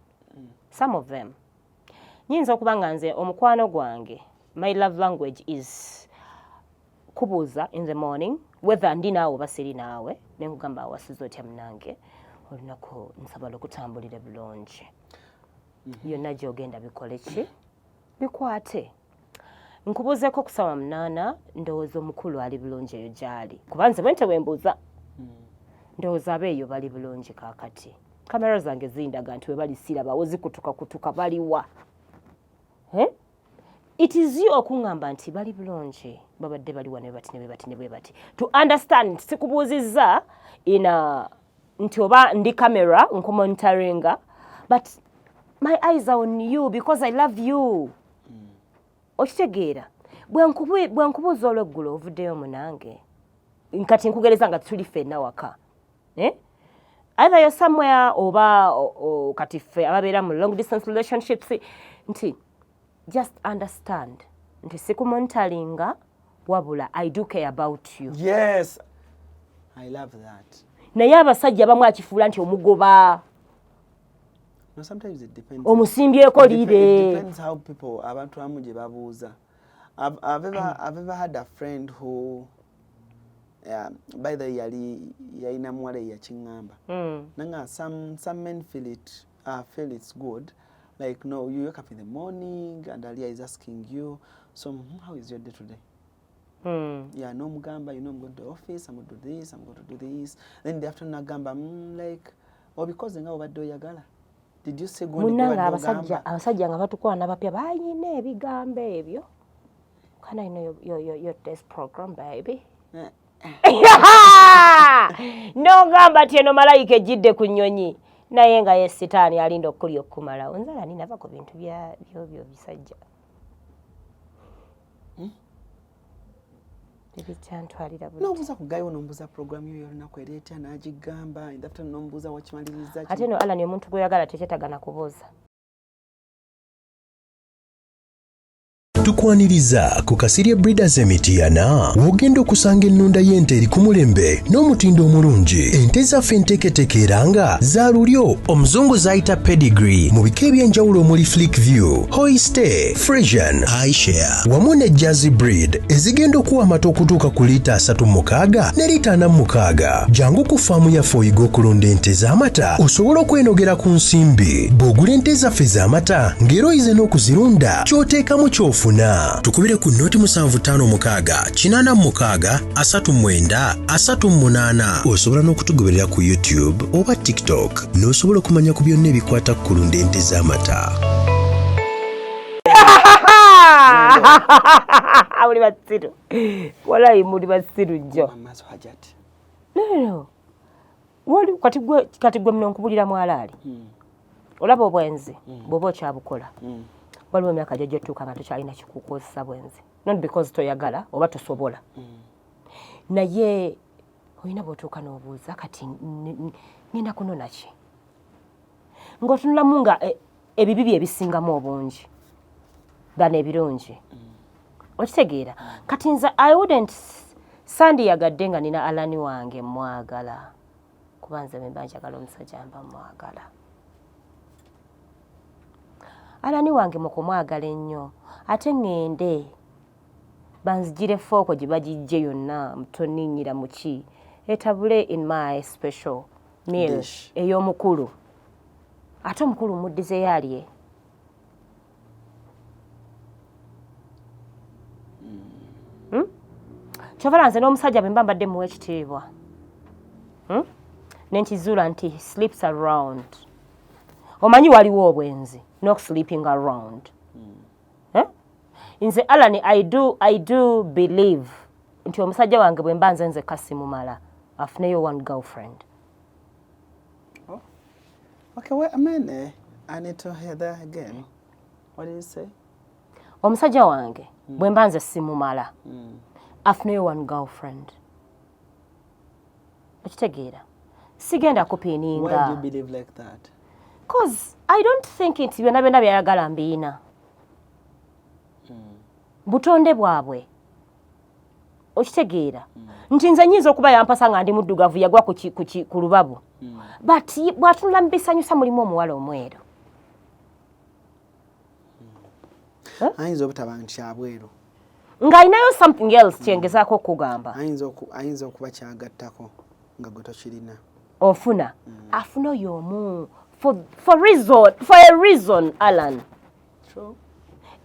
Some of them nyinza okuba nga nze omukwano gwange my love language is kubuuza in the morning whether ndi naawe oba siri naawe ne nkugamba awasiza otya munange olunaku nsabala okutambulira bulungi. Yonna gy'ogenda bikole ki bikwate. Nkubuuzeeko ku ssaawa 8 ndowooza omukulu ali bulungi eyo gy'ali kuba nze bwente wembuuza ndowooza abeeyo bali bulungi kaakati. Kamera zange zindaga nti we bali sirabawo zikutukakutuka baliwa. It is you okuŋŋamba nti bali bulungi babadde baliwa ne bwe bati to understand sikubuuzizza ina nti oba ndi camera nkumonitaringa but my eyes are on you because I love you. Okitegeera bwe nkubuuza olweggulo ovuddeyo munange nkati nkugereza nga tuli ffenna waka either you're somewhere oba kati ffe ababeera mu long distance relationships nti just understand nti sikumonitaringa wabula I do care about you. Yes, I love that. Naye abasajja bamu akifuula nti omugoba. No, sometimes it depends. Omusimbyeko liire. It depends how people abantu abamu gye babuuza. I've ever had a friend who by the yalina muwala yakiŋŋamba. Nanga some men feel it's good. Like, no, you wake up in the morning and Alia is asking you, so how is your day today? Yeah, no mugamba, you know, I'm going to the office, I'm going to do this, I'm going to do this. Then in the afternoon agamba, like, because nga obadde oyagala. Did you say good? Munanga abasajja nga batukola nabapya bayina ebigambo ebyo. Can I know your test program, baby? No gamba ti eno malayika ejjidde ku nnyonyi. Naye nga ye sitaani alinda okulya okumala onzala ninava ku bintu byobyo bisajja ebikyantwalira buli n'obuuza ku gayo n'ombuuza programu yo olunaku ereetya n'agigamba endafutano n'omubuuza wakimaliriza ate no Alan omuntu gweyagala tekyetagana kubuuza. Tukwaniriza ku Kasirye Breeders Emityana wogenda okusanga ennunda y'ente eri ku mulembe n'omutindo omulungi. Ente zaffe enteeketeeke era nga za lulyo omuzungu z'ayita pedigree mu bika eby'enjawulo omuli Flickview, Holstein, Friesian, iShare wamu ne Jersey breed ezigenda okuwa amata okutuuka ku liita 36 ne liita 46. Jangu ku faamu yaffe oyiga okulunda ente z'amata osobola okwenogera ku nsimbi. Bw'ogula ente zaffe z'amata ng'era oyize n'okuzirunda ky'oteekamu ky'ofuna. Tukubire ku noti 7556-89-38. Osobola n'okutugoberera ku YouTube oba TikTok n'osobola okumanya ku byonna ebikwata ku kulunda ente z'amata. Muli basiru walayi muli basiru jjo. No. Wali kati gwe mno nkubulira mwalaali. Olaba obwenzi bw'oba okyabukola. Waliwo emyaka gy'ojja otuuka nga tokyalina kikukozesa bwenzi. Not because toyagala oba tosobola. Naye olina bw'otuuka n'obuuza kati ngenda kunona ki? Ng'otunulamu nga ebibi bye bisingamu obungi than ebirungi. Okitegeera? Kati nze I wouldn't sandiyagadde nga nina Alani wange mwagala. Kuba nze mba njagala omusajja mba mwagala. Alani wange mukumwagala ennyo ate ngende banzigire fooko gye bagijje yonna mutoninyira muki etabule in my special meal ey'omukulu ate omukulu muddize yaliye. Kyovala nze n'omusajja bwe mba mbadde muwa ekitiibwa ne nkizuula nti he sleeps around. Omanyi waliwo obwenzi not sleeping around. Nze Alan I do believe nti omusajja wange bwe mba nze nzekka simumala afuneyo one girlfriend. Okay, wait a minute. I need to hear that again. What did you say? Omusajja wange bwe mba nze simumala afuneyo one girlfriend. Okitegeera sigenda kupiininga. Why do you believe like that? Because I don't think nti byonna byonna byayagala mbiina. Butonde bwabwe okitegeera nti nze nnyinza okuba yampasa nga ndi muddugavu yagwa ku lubabu but bw'atunula mu bisanyusa mulimu omuwala omweru. Ayinza obutaba nti abweru ng'alinayo something else kyengezaako okugamba. Ayinza okuba kyagattako nga gwe tokirina. Ofuna afuna oyo omu for a reason Alan. True.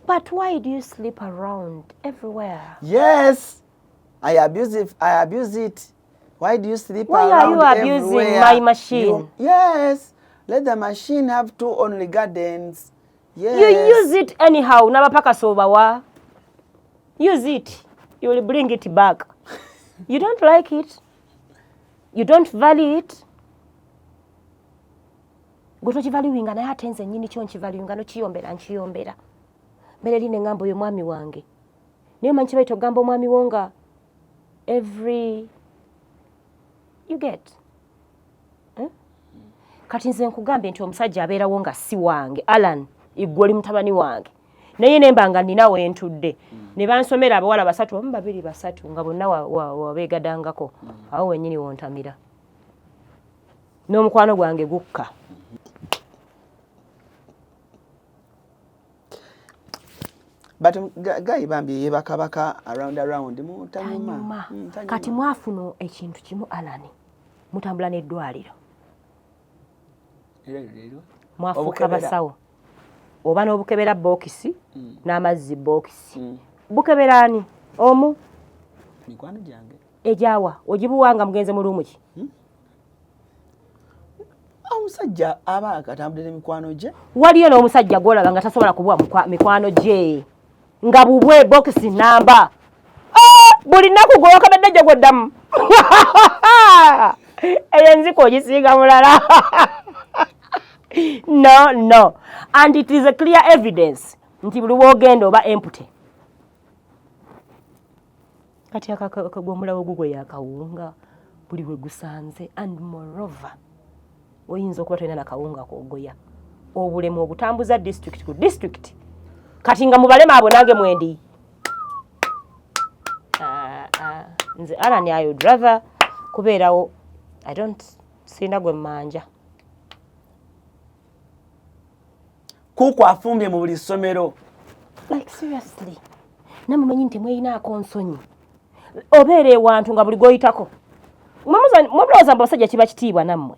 But why do you sleep around everywhere? Yes, I abuse it. Why do you sleep Why around are you abusing everywhere? my machine? Yes, let the machine have 2 only gardens. Yes. You use it anyhow. Nabapaka sobawa. Use it. You will bring it back. You don't like it. You don't value it. Goto kivaluinga naye ate nze nnyini kyo nkivaluinga nkiyombera. Mbere line ngambo yo mwami wange. Niyo manchi baito gambo mwami wonga every you get. Kati nze nkugambe nti omusajja abeerawo nga si wange Alan igoli mutabani wange. Naye nembanga nina we ntudde. Ne bansomera abawala 3 omu 2 3 nga bonna wabeegadangako. Awo wennyini wontamira. N'omukwano gwange gukka. But Guy Bambi yebakabaka around mutanyuma. Kati mwafuna ekintu kimu Alan. Mutambula n'eddwaliro. Mwafuuka basawo. Oba n'obukebera bokisi n'amazzi bokisi. Bukebera ani? Omu? Mikwano gyange. Ejawa ogibuwanga mugenze mu lumu ki? Omusajja aba akatambulira mikwano gye. Waliyo n'omusajja gw'olaba nga tasobola kubuwa mikwano gye. Nga bubwe bokisi namba. Buli nnaku gwe wakabadde gye gwoddamu. Eyo nziko ogisiiga mulala. No. And it is a clear evidence nti buli wogenda oba empty. Kati akagomulawo gugwe yakawunga buli we gusanze and moreover oyinza okuba tolina nakawunga kogoya obulemu obutambuza district ku district kati nga mubalema abo nange mwendi. Nze Alan ayo driver kubeerawo I don't sina gwe manja. Kuko afumbye mu buli ssomero. Like seriously. Namumanyi nti mweyinaako nsonyi. Obeere ewantu nga buli goyitako. Mwamulowooza mbu abasajja kiba kitiibwa nammwe.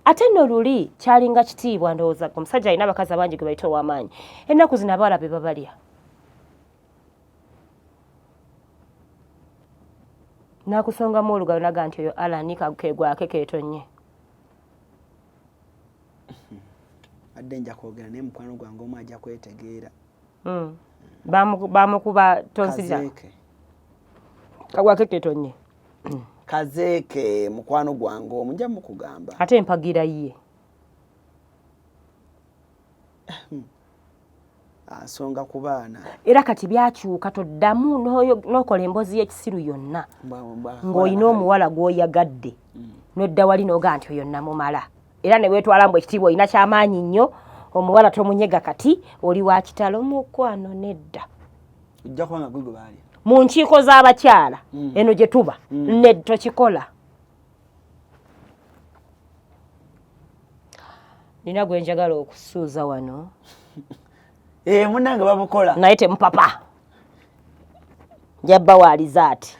Ate nno luli kyalinga kitiibwa ndowooza omusajja alina abakazi abangi ge bayita ow'amaanyi. Ennaku zino abawala be babalya. Naakusongamu olugalo naga nti oyo Alan kegwake keetonye. Adde nja kwogera naye mukwano gwange omu ajja kwetegeera. Bamukuba tonsija. Kagwake keetonye. Kazeeke mukwano gwange omu nja mukugamba. Ate empagira ye. Asonga ku baana. Era kati byakyuka toddamu n'okola emboozi y'ekisiru yonna. Ng'olina omuwala gw'oyagadde. N'odda wali n'oga nti oyo namumala. Era ne weetwala mbu ekitiibwa olina ky'amaanyi nnyo omuwala tomunyega kati oli wa kitalo mukwano nedda. Ojja kuba nga gwe baali. Mu nkiiko z'abakyala eno gye tuba nedda tokikola. Nina gwe njagala okusuuza wano. Munnange babukola. Naye temupapa. Njabba waaliza ati.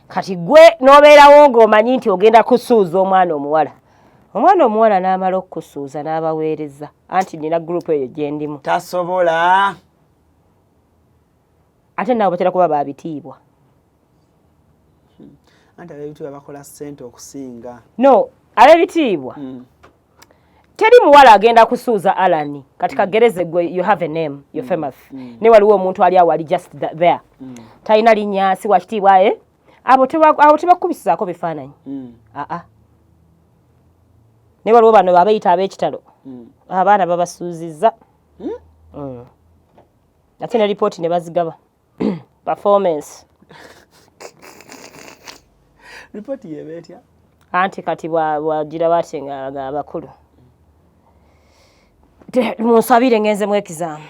kati gwe n'obeerawo ng'omanyi nti ogenda kusuuza omwana omuwala n'amala okukusuuza n'abaweereza anti nina gurupu eyo gye ndimu tasobola ate nabo batera kuba babitiibwa anti ab'ebitiibwa bakola ssente okusinga no ab'ebitiibwa teri muwala agenda kusuuza Alani kati kagereze gwe you have a name you're famous ne waliwo omuntu ali awo ali just there talina linnya si wa kitiibwa abo tebakubisizaako bifaananyi ne waliwo bano abayita ab'ekitalo abaana babasuuzizza ate ne lipooti ne bazigaba performance lipooti yeba etya anti kati bwagira batye nga abakulu munsabire ngenzemu ekizaamu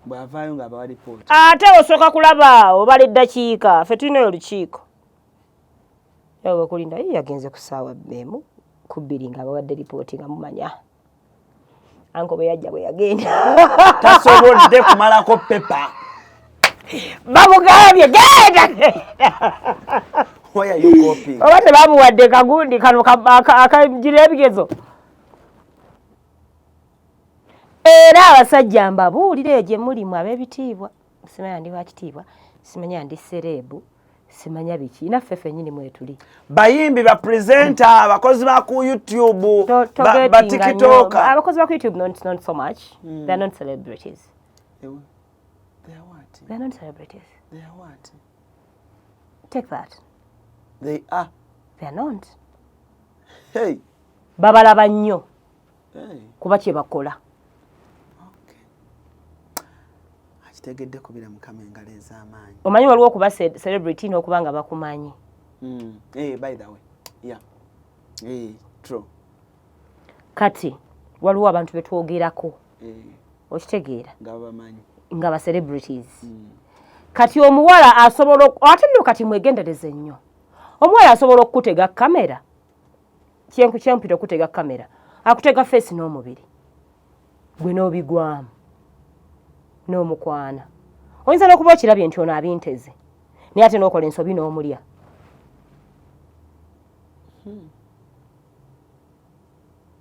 bw'avaayo ng'abawa lipooti ate osooka kulaba obala eddakiika ffe tulinayo olukiiko ewe bwekulinda yagenze ku ssaawa emu ku bbiri ng'abawadde lipooti nga mumanya anko bwe yajja bwe yagenda tasobodde kumalako pepa bamugambye genda oba tebamuwadde kagundi kano akagira ebigezo era abasajja mbabuulire gye mulimu ab'ebitiibwa simanya ndi wakitiibwa simanya ndi serebu simanya biki naffe ffennyini mwetuli bayimbi bapresenta abakozi ba ku YouTube ba TikTok abakozi ba ku YouTube not so much they're not celebrities they're not celebrities they are what take that they are not hey babalaba nnyo kuba kye bakola akitegedde kubira mukama engalo ez'amaanyi omanyi waliwo okuba celebrity n'okuba nga bakumanyi by the way yeah true kati waliwo abantu betwogerako okitegeera nga ba celebrities kati omuwala asobola ate nno kati mwegendereze nnyo omuwala asobola okukutega kamera kyempita okutega kamera akutega face n'omubiri gwe n'obigwamu n'omukwana oyinza n'okuba okirabye nti ono abinteze naye ate n'okola ensobi n'omulya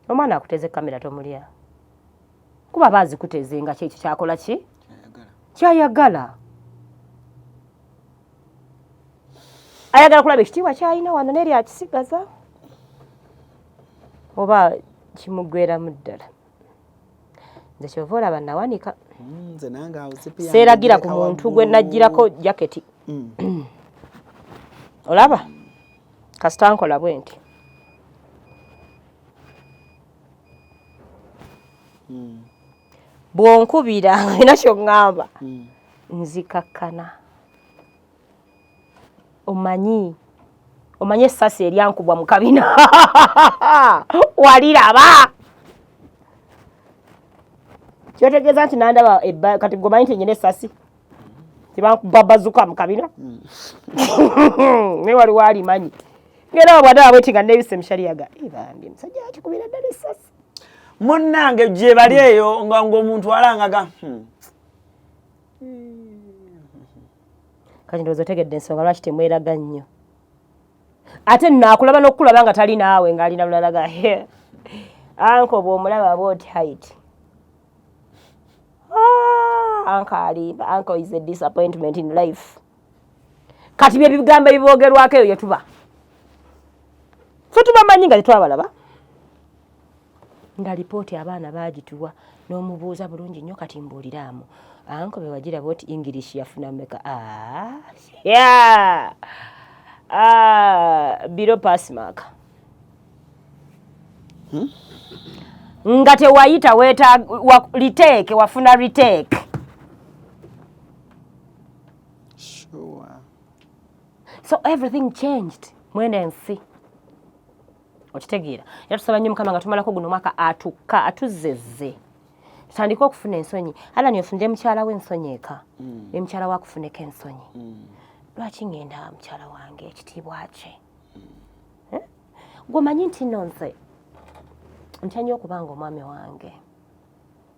omwana akuteze kamera tomulya kuba baazikuteze nga kyekyo kyakola ki kyayagala ayagala kulaba ekitiibwa kyalina wano neri akisigaza oba kimuggweramu ddala nze kyova olaba nawanika seeragira ku muntu gwe naggirako jaketi olaba kasita nkola bwe nti bw'onkubira ina ky'oŋŋamba nzikakkana omanyi essasi eryankubwa mu kabina waliraba kyotegeeza nti nandaba kati gomanyi nti nyina essasi tibabazuka mu kabina naye waliwo alimanyi ngera wabwadde wabweti nga neebisa emishalyaga bambi omusajja akikubira ddala essasi munnange gye bali eyo ng'omuntu alangaga kati ndowooza otegedde ensonga lwaki temweraga nnyo ate naakulaba n'okukulaba nga tali naawe ng'alina lulalaga anko bw'omulaba bwoti height uncle alimba uncle is a disappointment in life kati bye bigambo ebiboogerwako eyo yetuba so tubamanyi nga tetwabalaba nga lipooti abaana baagituwa n'omubuuza bulungi nnyo kati mbuuliraamu anko be wagira bwoti english yafuna meka biro passmark nga tewayita retake wafuna retake sure. So everything changed mwene ensi okitegeera era tusaba nnyo mukama nga tumalako guno mwaka atuzezze tutandika okufuna ensonyi Alani ofunire mukyala we ensonyi eka mukyala we akufuneko ensonyi lwaki ngenda mukyala wange ekitiibwa kye gwomanyi nti nno nze ntya nnyo okubanga omwami wange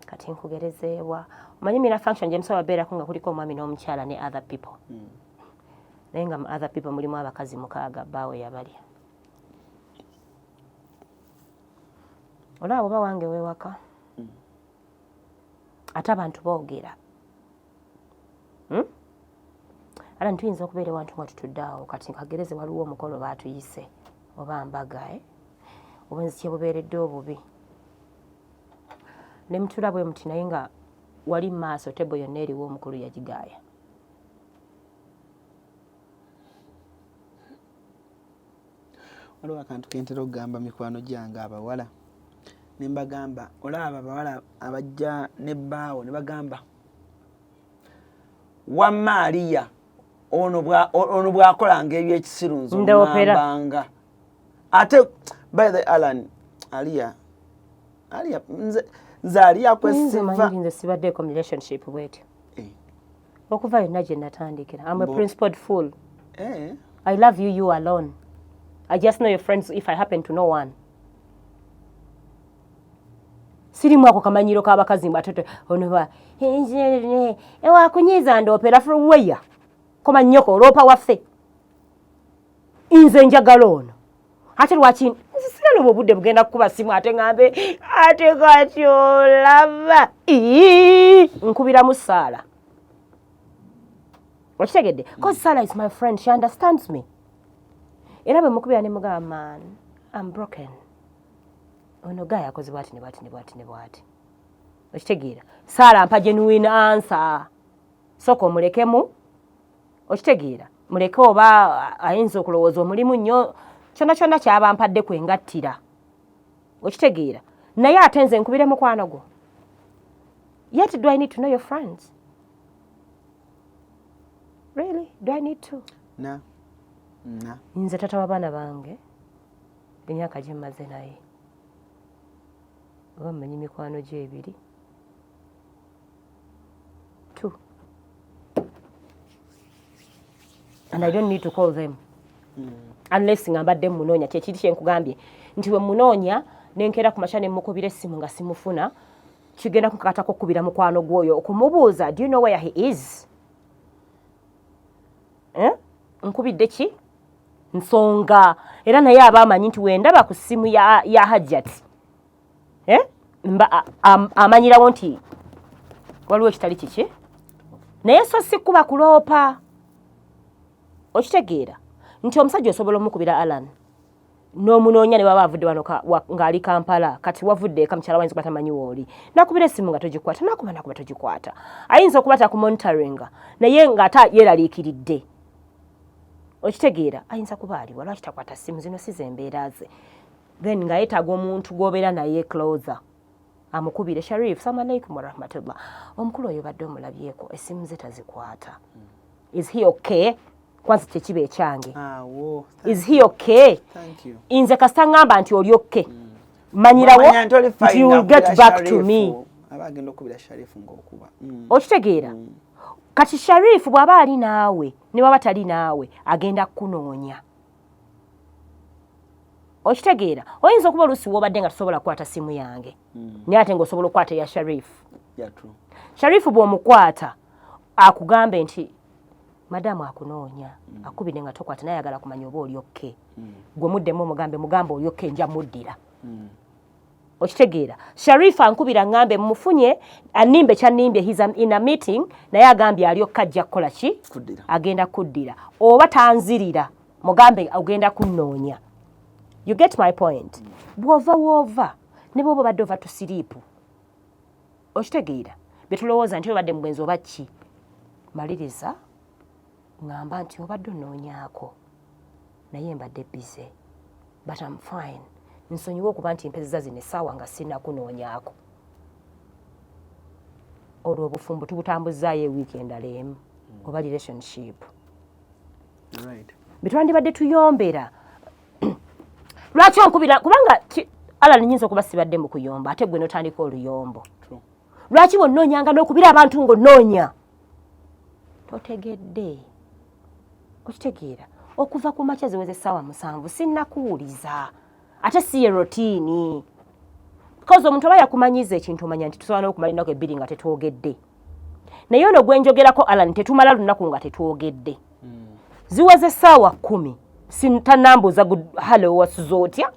kati nkugerezeebwa omanyi mina function gye musobola beerako nga kuliko omwami n'omukyala ne other people naye nga mu other people mulimu abakazi 6 bbaawe yabalya. Olaba oba wange weewaka ate abantu boogera. Ala ntuyinza okubeera ewantu nga tutudde awo kati nkagereze waliwo omukolo baatuyise oba mbaga obwenzi kye bubeeredde obubi ne mutula bwe muti naye nga wali mu maaso tebo yonna eriwo omukulu yagigaaya. Waliwo akantu kentera okugamba mikwano gyange abawala ne mbagamba olaba abawala abajja ne bbaawo ne bagamba wamma Aliya ono bw'akolanga ebyekisirunzo ngambanga ate by the Alan Aliya nze Aliya kwesiva nze sibaddeeko mu relationship bwetyo okuva yonna gye natandikira. I'm a principled fool. I love you, you alone. I just know your friends if I happen to know one. Sirimu ako kamanyiro k'abakazi mbatoto onoba ewakunyiza ndoopera from where koma nnyoko oloopa waffe nze njagala ono ate lwaki siraloba obudde bugenda kukuba simu ate ngambe ate kati olaba nkubiramu Saala. Okitegedde? Because Saala is my friend, she understands me. Era bwe mukubira ne mugamba man, I'm broken. Ono guy akoze bwati ne bwati. Okitegeera? Saala ampa genuine answer. Soko mulekemu. Okitegeera? Muleke oba ayinza okulowooza omulimu nnyo kyonna kyaba mpadde kwengattira. Okitegeera? Naye ate nze nkubire mukwano gwo. Yet do I need to know your friends? Really? Do I need to? No. Nze tata w'abaana bange emyaka gye mmaze naye oba mmanyi mikwano gye 2 and I don't need to call them unless nga mbadde munoonya kyekiri kye nkugambye nti we munoonya nenkera ku makya ne mukubira essimu nga simufuna kigenda kukatako okukubira mukwano gwoyo okumubuuza do you know where he is? Nkubidde ki? Nsonga era naye abamanyi nti wendaba ku ssimu ya Hajjati amanyirawo nti waliwo ekitali kiki naye so sikuba kuloopa. Okitegeera nti omusajja osobola omukubira Alan n'omunoonya ne waba avudde wano ng'ali Kampala kati wavudde eka mukyala wayinza kuba tamanyi wooli nakubira essimu nga togikwata nakuba togikwata ayinza okuba takumonitoringa naye ng'ate yeeraliikiridde. Okitegeera ayinza kuba aliwo lwaki takwata ssimu zino si ze mbeera ze then nga yeetaaga omuntu gw'obeera naye closer amukubire Sharif salamu alaikum warahmatullah omukulu oyo badde omulabyeko essimu ze tazikwata. Is he okay? Kwanza kyekiba ekyange. Is he okay? Nze kasita ngamba nti oli okay manyirawo nti you will get back to me. Abagenda okubira Sharif ng'okuba. Okitegeera? Kati Sharif bw'aba ali naawe ne bw'aba tali naawe agenda kunoonya. Okitegeera? Oyinza okuba oluusi w'obadde nga tosobola kukwata simu yange naye ate ng'osobola okukwata eya Sharif. Sharif bw'omukwata akugambe nti madamu akunoonya akubire nga tokwata naye ayagala kumanya oba oli okke gwe muddemu omugambe oli okke nja muddira. Okitegeera? Sharif ankubira ngambe mmufunye annimbe kyannimbe he's in a meeting naye agambye ali okka ajja kukola ki? Agenda kuddira oba tanzirira mugambe agenda kunnoonya. You get my point? Bw'ova ne bw'oba badde ova to sleep. Okitegeera? Betulowooza nti obadde mugwenzi oba ki? Maliriza ngamba nti obadde onoonyaako naye mbadde busy but I'm fine. Nsonyiwa okuba nti mpezeza zino essaawa nga sinnakunoonyaako. Olwo obufumbo tubutambuzzaayo ewiiki endala emu oba relationship. Betwandibadde tuyombera lwaki onkubira kubanga Alan nyinza okuba sibadde mu kuyomba ate gwe notandika oluyombo. Lwaki wonnoonyanga n'okubira abantu ng'onnoonya? Totegedde. Okitegeera? Okuva ku makya ziweze essaawa 7 sinnakuwuliza ate si ye rotiini. Because omuntu aba yakumanyiza ekintu omanya nti tusobola n'okumala ennaku 2 nga tetwogedde. Naye ono gwe njogerako Alan tetumala lunaku nga tetwogedde. ziwaze essaawa 10 sintanambuuza halo wasuza otya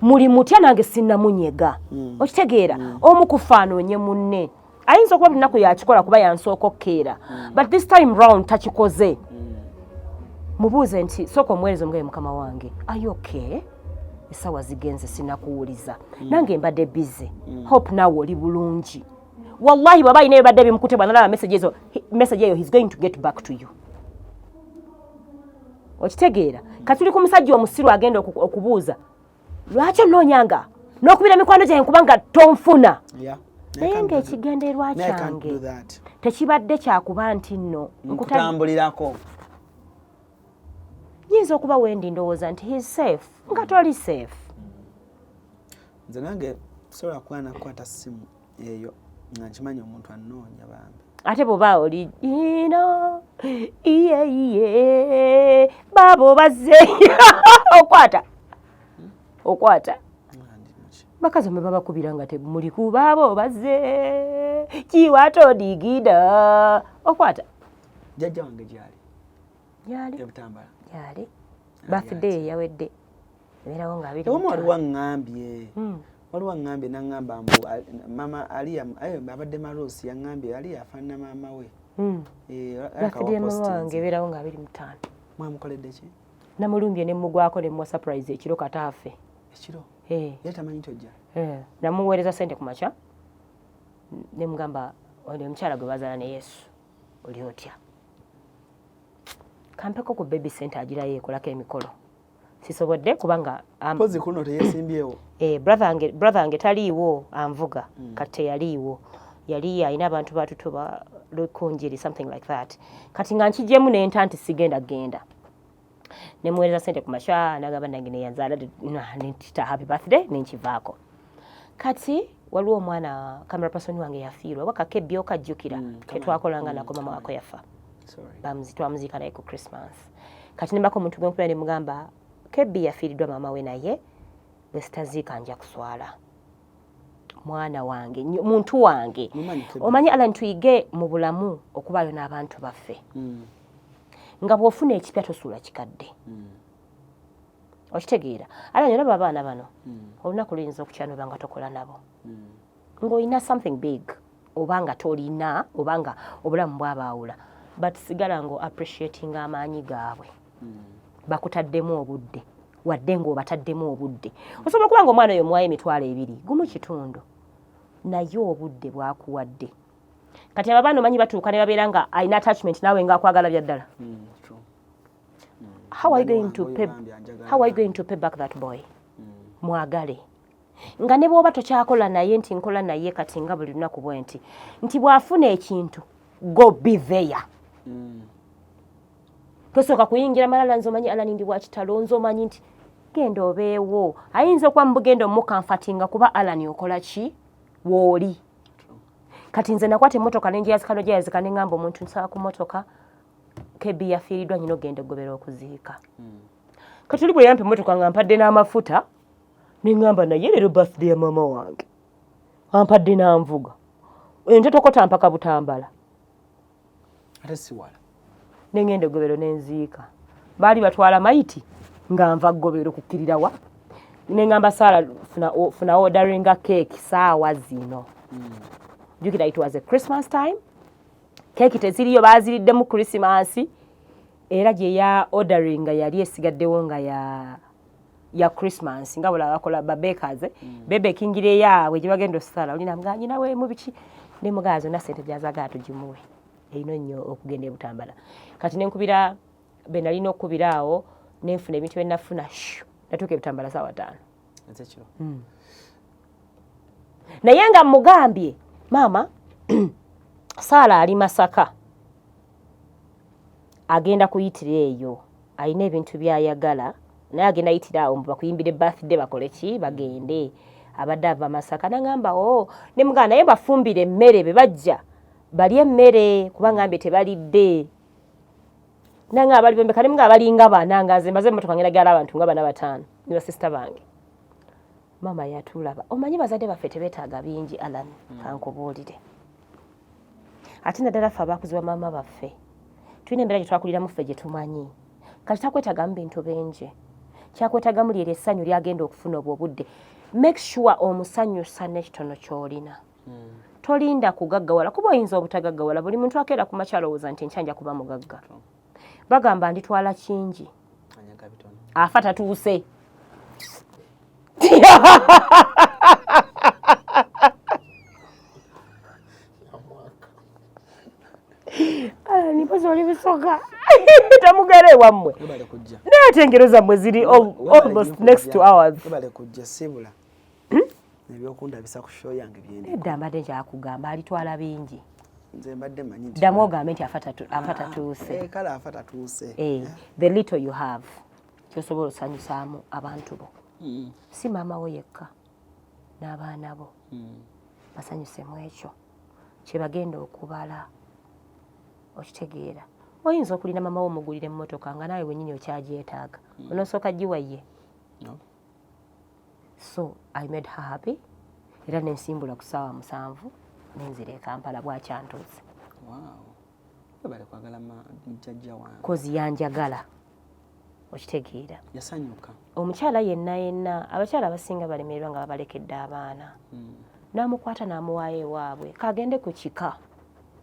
muli mutya nange sinnamunyega okitegeera omu kufaanoonye munne ayinza okuba lunaku yakikola kuba yansooka okkeera but this time round takikoze mubuuze nti sooka omuweereza omugabe mukama wange are you okay essaawa zigenze sinnakuwuliza nange mbadde bize hope naawe oli bulungi wallahi bwaba ayina ebibadde bimukute bwanalaba message eyo he's going to get back to you okitegeera katuli ku musajja omusiru agenda okubuuza lwaki onnoonyanga n'okubira mikwano gyange kubanga tonfuna naye ng'ekigendererwa kyange tekibadde kyakuba nti nno nkutambulirako nyinza okuba wendi ndowooza nti he's safe nga toli safe nze nange sobola kuba nakwata ssimu eyo nga nkimanyi omuntu annoonya bambi ate bw'oba oli iye baabo bazze okwata bakazi mwe babakubira nga temuli ku baabo bazze kiwatodigida okwata jjajja wange gyali ebutambala gyali birthday yawedde ebeerawo nga waliwo aŋŋambye naŋŋamba mbu mama aliya abadde maluusi yaŋŋambye aliya afaanana maama we birthday mama wange ebeerawo nga 25 mwamukoledde ki namulumbye ne mugwako ne muwa surprise ekiro kataafe ekiro yali tamanyi tojja namuweereza sente ku makya ne mugamba oli omukyala gwe bazaala ne yesu oli otya kampeko ku baby center agirayo ekolako emikolo sisobodde kubanga pozi kuno teyesimbyewo brother wange taliiwo anvuga kati teyaliiwo yali alina abantu batutuba lukunjiri something like that kati nga nkijjemu nenta nti sigenda genda nemuweereza sente ku makya nagamba nange neyanzaala nentita happy birthday nenkivaako kati waliwo omwana camera person wange yafiirwa wakaka ebbyoka ajjukira tetwakolanga nako mama wako yafa twamuziika naye ku Christmas kati nembako omuntu gwenkubira ne mugamba kebbi yafiiriddwa maama we naye bwesitaziika nja kuswala mwana wange muntu wange omanyi Alan tuyige mu bulamu okubaayo n'abantu baffe nga bw'ofuna ekipya tosuula kikadde okitegeera Alan olaba abaana bano olunaku luyinza okukyanuba nga tokola nabo ng'olina something big oba nga tolina oba nga obulamu bwabaawula but sigala ngo appreciating amaanyi gaabwe bakutaddemu obudde wadde ng'obataddemu obudde osobola okuba nga omwana oyo muwayo emitwalo 2 gumu kitundu naye obudde bwakuwadde kati abo abaana omanyi batuuka ne babeera nga alina attachment naawe ng'akwagala bya ddala how are you going to pay back that boy mwagale nga ne bw'oba tokyakola naye nti nkola naye kati nga buli lunaku bwe nti bw'afuna ekintu go be there tosooka kuyingira malala nze omanyi Alan ndi bwakitalo nze omanyi nti genda obeewo ayinza okuba mubugenda omukamfatinga kuba Alan okola ki wooli kati nze nakwata emmotoka nenjeyazikano gyeyazika neŋŋamba omuntu nsaba ku mmotoka kebbi yafiiriddwa nyina ogenda ogobera okuziika kati oli bwe yampa emmotoka nga mpadde n'amafuta neŋŋamba naye leero birthday ya maama wange ampadde n'anvuga ente tokota mpaka Butambala ate siwala nengenda ogobero nenziika baali batwala mayiti nga nva ggobero kukkirirawa neŋŋamba Saara funa orderinga cake saawa zino jukira it was a Christmas time cake teziriyo baaziriddemu Christmas era gye ya orderinga yali esigaddewo nga ya Christmas nga bula bakola babekers bebekingira eyaabwe gye bagenda osala olina muganyina we mu biki ne mugazo na sente gyazaga tugimuwe eino nnyo okugenda Butambala kati nenkubira be nalina okubiraawo nenfuna ebintu bye nafuna natuuka Butambala saawa 5 naye nga mugambye maama Saara ali Masaka agenda kuyitira eyo alina ebintu byayagala naye agenda yitira awo bakuyimbire birthday bakole ki bagende abadde ava Masaka nangamba ne mugana naye bafumbire emmere be bajja bali emmere kubanga ambye tebalidde nanga abali bembeka nemuga abalinga bana nga nze mbaze emmotoka ngenda gala abantu nga bana 5 ne basista bange mama yatulaba omanyi bazadde baffe tebeetaaga bingi Alan kankubuulire ate naddala ffe abakuziba maama baffe tulina embeera gye twakuliramu ffe gye tumanyi kati takwetagamu bintu bingi kyakwetagamu lyera essanyu lyagenda okufuna obwo obudde make sure omusanyusa n'ekitono ky'olina tolinda kugaggawala kuba oyinza obutagaggawala buli muntu akeera ku makya alowooza nti nkyanja kuba mugagga bagamba nditwala kingi afa tatuuse nipozi oli bisoka tamugere ewammwe naye engero zammwe ziri almost next to ours ebyokundabisa ku show yange edda mbadde nkyakugamba alitwala bingi nze mbadde manyi nti ddamu ogambe nti afa tatuuse kale afa tatuuse the little you have kyosobola osanyusaamu abantu bo si maama wo yekka n'abaana bo basanyusemu ekyo kyebagenda okubala okitegeera oyinza okulina maama wo omugulira emmotoka nga naawe wennyini okyagyetaaga onoosooka giwaye so I made her happy era nensimbula ku ssaawa 7 nenzira e Kampala bwakyantuuse kozi yanjagala okitegeera yasanyuka omukyala yenna abakyala abasinga balemererwa nga babalekedde abaana n'amukwata n'amuwaayo ewaabwe kagende ku kika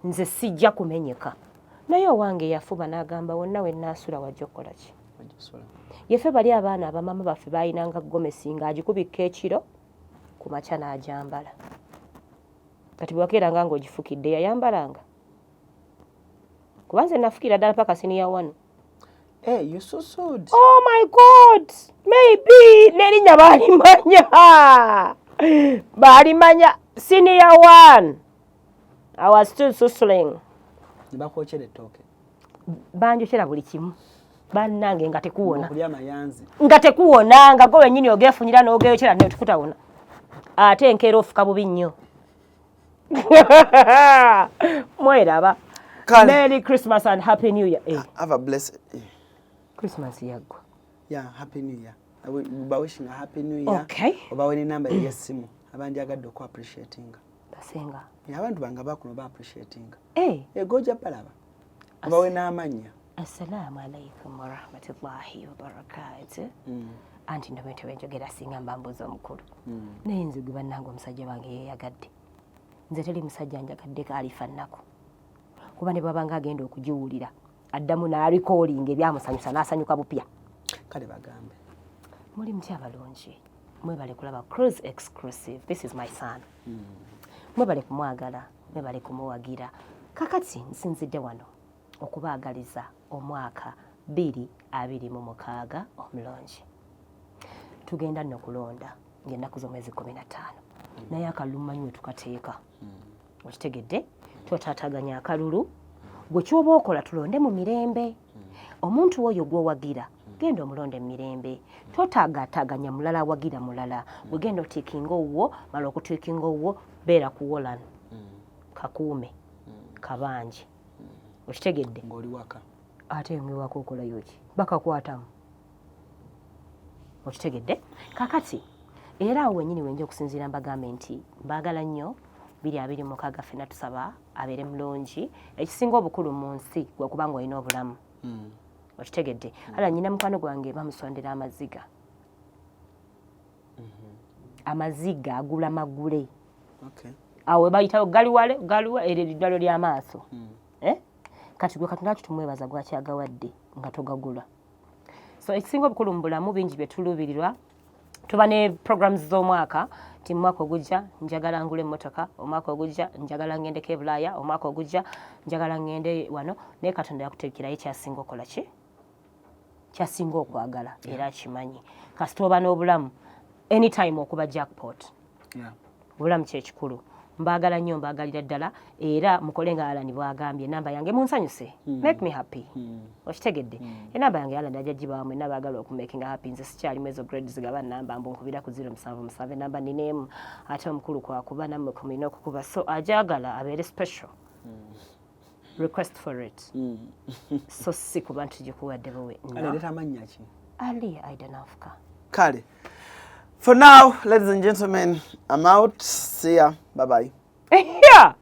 nze sijja kumenyeka naye owange yafuba n'agamba wonna we nnaasula wajja okukola ki yefe bali abaana abamama baffe baayinanga gomesi ng'agikubikka ekiro ku makya n'agyambala kati bwe wakeeranga ng'ogifukidde yayambalanga kuba nze nafukira ddala paka siniya 1 you so sold. Oh my God, maybe nerinnya balimanya senior 1 I was still sussling nibakwochere toke banjokyera buli kimu bannange nga tekuwona okulya mayanzi nga tekuwona nga gwe wennyini ogeefunyira n'ogeyokyera netukutawona ate enkeera ofuka bubi nnyo mweraba Merry Christmas and Happy New Year. Have a blessed Christmas yagwa. Yeah, Happy New Year. I will be wishing a Happy New Year. Okay. Oba weni number yesimu. Abandi agadde ko appreciating. Basenga. Ya abantu banga bakuno ba appreciating. Goja palaba. Oba weni amanya. Assalamu alaikum wa rahmatullahi wa barakatuh. Anti ndo bete wenjogera singa mbambuzo omukulu. Naye nzigu bannange omusajja wange yeyagadde. Nze teri musajja njagadde kalifanako. Kuba ne babanga agenda okujiwulira addamu n'alikoolinga ebyamusanyusa n'asanyuka bupya kale bagambe muli mutya abalungi mwebale kulaba Cruise Exclusive. This is my son. Mwebale kumwagala mwebale kumuwagira kakati nsinzidde wano okubaagaliza omwaka 2026 omulungi. Tugenda nno kulonda ng'ennaku z'omwezi 15 naye akalulu manyi we tukateeka okitegedde twotaataganya akalulu bwe kyoba okola tulonde mu mirembe omuntu oyo gwowagira genda omulonde mu mirembe totaagaataganya mulala awagira mulala bwe genda otiikinga owwo mala okutiikinga owwo beera kuwolan kakuume kabanji okitegedde ng'oli waka ate ngiwaka okolayo ki bakakwatamu okitegedde kakati era awo wennyini wenja okusinziira mbagambe nti mbaagala nnyo 2026 ffenna tusaba abeere mulungi ekisinga obukulu mu nsi gwe kubanga olina obulamu okitegedde ala nnyina mukwano gwange bamusondera amaziga amaziga agula magule awo bayitawo galiwale eryo eddwalo ly'amaaso kati gwe katonda kitumwebaza gwakyagawadde nga togagula so ekisinga obukulu mu bulamu bingi bye tuluubirirwa tuba ne programs z'omwaka ti mwaka ogujja njagala ngule emmotoka omwaka ogujja njagala ngendeko ebulaaya omwaka ogujja njagala ngende wano naye katonda yakuteekerayo kyasinga okola ki kyasinga okwagala era akimanyi kasita oba n'obulamu anytime okuba jackpot obulamu kyekikulu mbaagala nnyo mbaagalira ddala era mukole nga Alani bwagambye enamba yange munsanyuse make me happy okitegedde enamba yange Alani ajja gibaamu enna baagala okumakinga happy nze sikyalimu ezo grades zigaba namba mbunkubira ku 077 enamba ninaemu ate omukulu kwakuba nammwe kumina okukuba so ajagala abeere special request for it so si kuba ntugikuwadde bowe Ali Aidanafka kale. For now, ladies and gentlemen, I'm out. See ya. Bye-bye. Yeah.